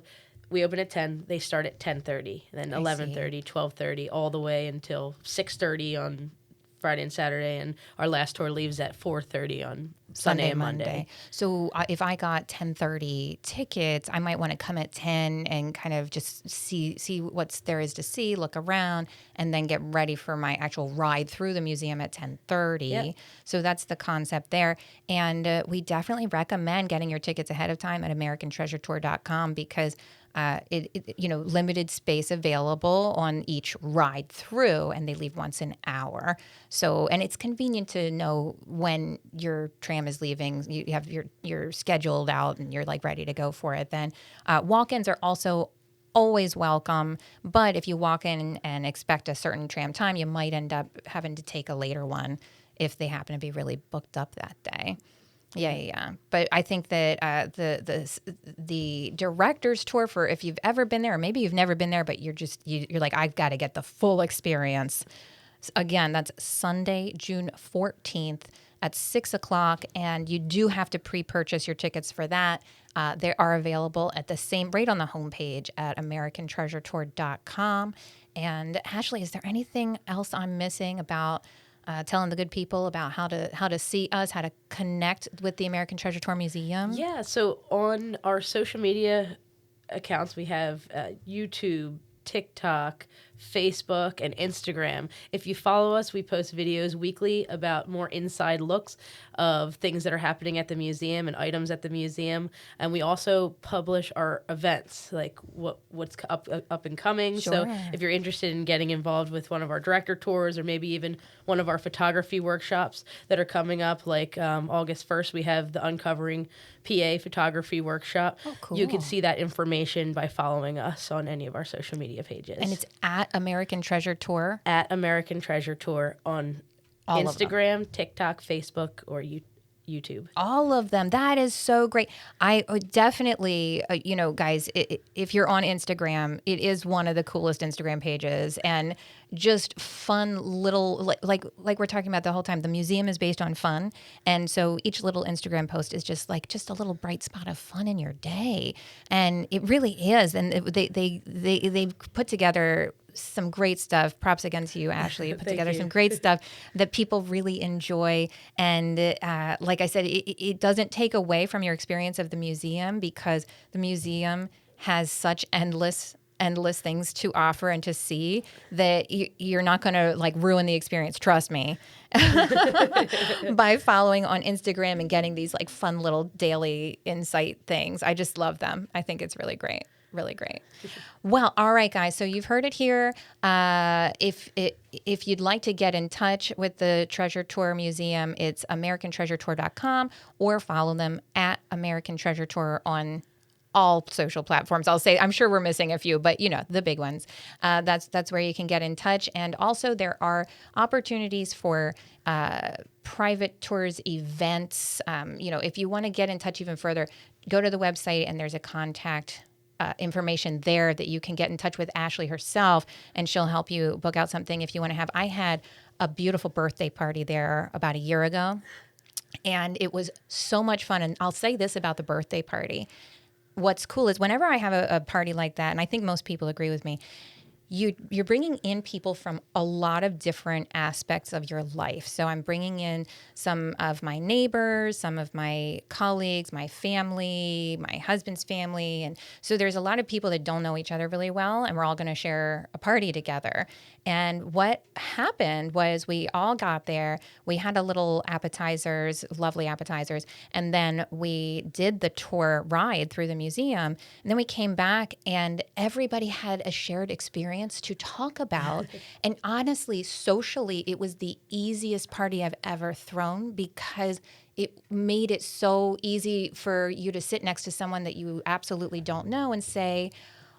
we open at 10, they start at 10:30, and then 11:30, 12:30, all the way until 6:30 on Friday and Saturday, and our last tour leaves at 4:30 on Sunday and Monday. So if I got 10:30 tickets, I might want to come at 10 and kind of just see what there is to see, look around, and then get ready for my actual ride through the museum at 10:30. Yep. So that's the concept there. And we definitely recommend getting your tickets ahead of time at AmericanTreasureTour.com because limited space available on each ride through, and they leave once an hour. So, and it's convenient to know when your tram is leaving. You have you're scheduled out and you're like ready to go for it. Then walk-ins are also always welcome, but if you walk in and expect a certain tram time, you might end up having to take a later one if they happen to be really booked up that day. Yeah. But I think that the director's tour, for if you've ever been there, or maybe you've never been there, but you're like, I've got to get the full experience. Again, that's Sunday, June 14th at 6:00, and you do have to pre-purchase your tickets for that. They are available at the same rate on the homepage at AmericanTreasureTour.com. And Ashley, is there anything else I'm missing about telling the good people about how to see us, how to connect with the American Treasure Tour Museum? Yeah, so on our social media accounts, we have YouTube, TikTok, Facebook, and Instagram. If you follow us, we post videos weekly about more inside looks of things that are happening at the museum and items at the museum. And we also publish our events, like what's up and coming. Sure. So if you're interested in getting involved with one of our director tours or maybe even one of our photography workshops that are coming up, like August 1st, we have the Uncovering PA photography workshop. Oh, cool. You can see that information by following us on any of our social media pages. And it's at American Treasure Tour? At American Treasure Tour on All Instagram, TikTok, Facebook, or YouTube. All of them. That is so great. I definitely, guys, if you're on Instagram, it is one of the coolest Instagram pages, and just fun little, like we're talking about the whole time. The museum is based on fun, and so each little Instagram post is just a little bright spot of fun in your day, and it really is. And they put together some great stuff. Props again to you, Ashley. You put Thank together you. some great stuff that people really enjoy. And like I said, it doesn't take away from your experience of the museum, because the museum has such endless things to offer and to see that you're not going to like ruin the experience. Trust me. By following on Instagram and getting these like fun little daily insight things. I just love them. I think it's really great. Really great. Well, all right, guys. So you've heard it here. If you'd like to get in touch with the Treasure Tour Museum, it's AmericanTreasureTour.com, or follow them at American Treasure Tour on all social platforms. I'll say, I'm sure we're missing a few, but the big ones. That's where you can get in touch. And also there are opportunities for private tours, events. If you want to get in touch even further, go to the website and there's a contact information there that you can get in touch with Ashley herself, and she'll help you book out something if you want to have. I had a beautiful birthday party there about a year ago, and it was so much fun. And I'll say this about the birthday party. What's cool is whenever I have a party like that, and I think most people agree with me, you're bringing in people from a lot of different aspects of your life. So I'm bringing in some of my neighbors, some of my colleagues, my family, my husband's family. And so there's a lot of people that don't know each other really well, and we're all going to share a party together. And what happened was we all got there. We had a little appetizers, lovely appetizers, and then we did the tour ride through the museum. And then we came back, and everybody had a shared experience to talk about. And honestly, socially, it was the easiest party I've ever thrown, because it made it so easy for you to sit next to someone that you absolutely don't know and say,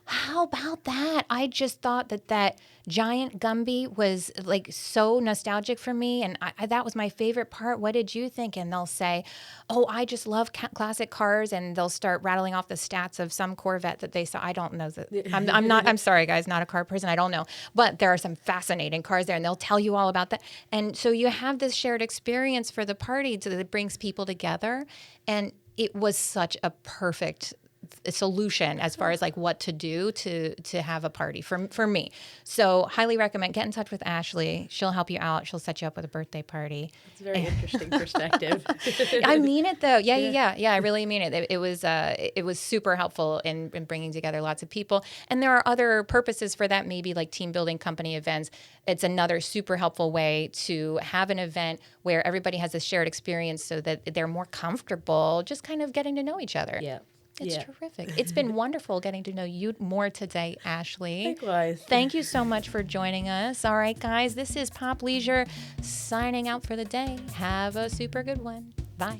how about that? I just thought that giant Gumby was like so nostalgic for me, and that was my favorite part. What did you think? And they'll say, oh, I just love classic cars, and they'll start rattling off the stats of some Corvette that they saw. I don't know. I'm sorry, guys, not a car person. I don't know. But there are some fascinating cars there, and they'll tell you all about that. And so you have this shared experience for the party that brings people together, and it was such a perfect solution as far as like what to do to have a party for me. So highly recommend, get in touch with Ashley. She'll help you out. She'll set you up with a birthday party. It's a very interesting perspective. I mean it though. Yeah. I really mean it. It was super helpful in bringing together lots of people. And there are other purposes for that, maybe like team building, company events. It's another super helpful way to have an event where everybody has a shared experience so that they're more comfortable just kind of getting to know each other. Yeah. It's terrific. It's been wonderful getting to know you more today, Ashley. Likewise. Thank you so much for joining us. All right, guys, this is Pop Leisure signing out for the day. Have a super good one. Bye.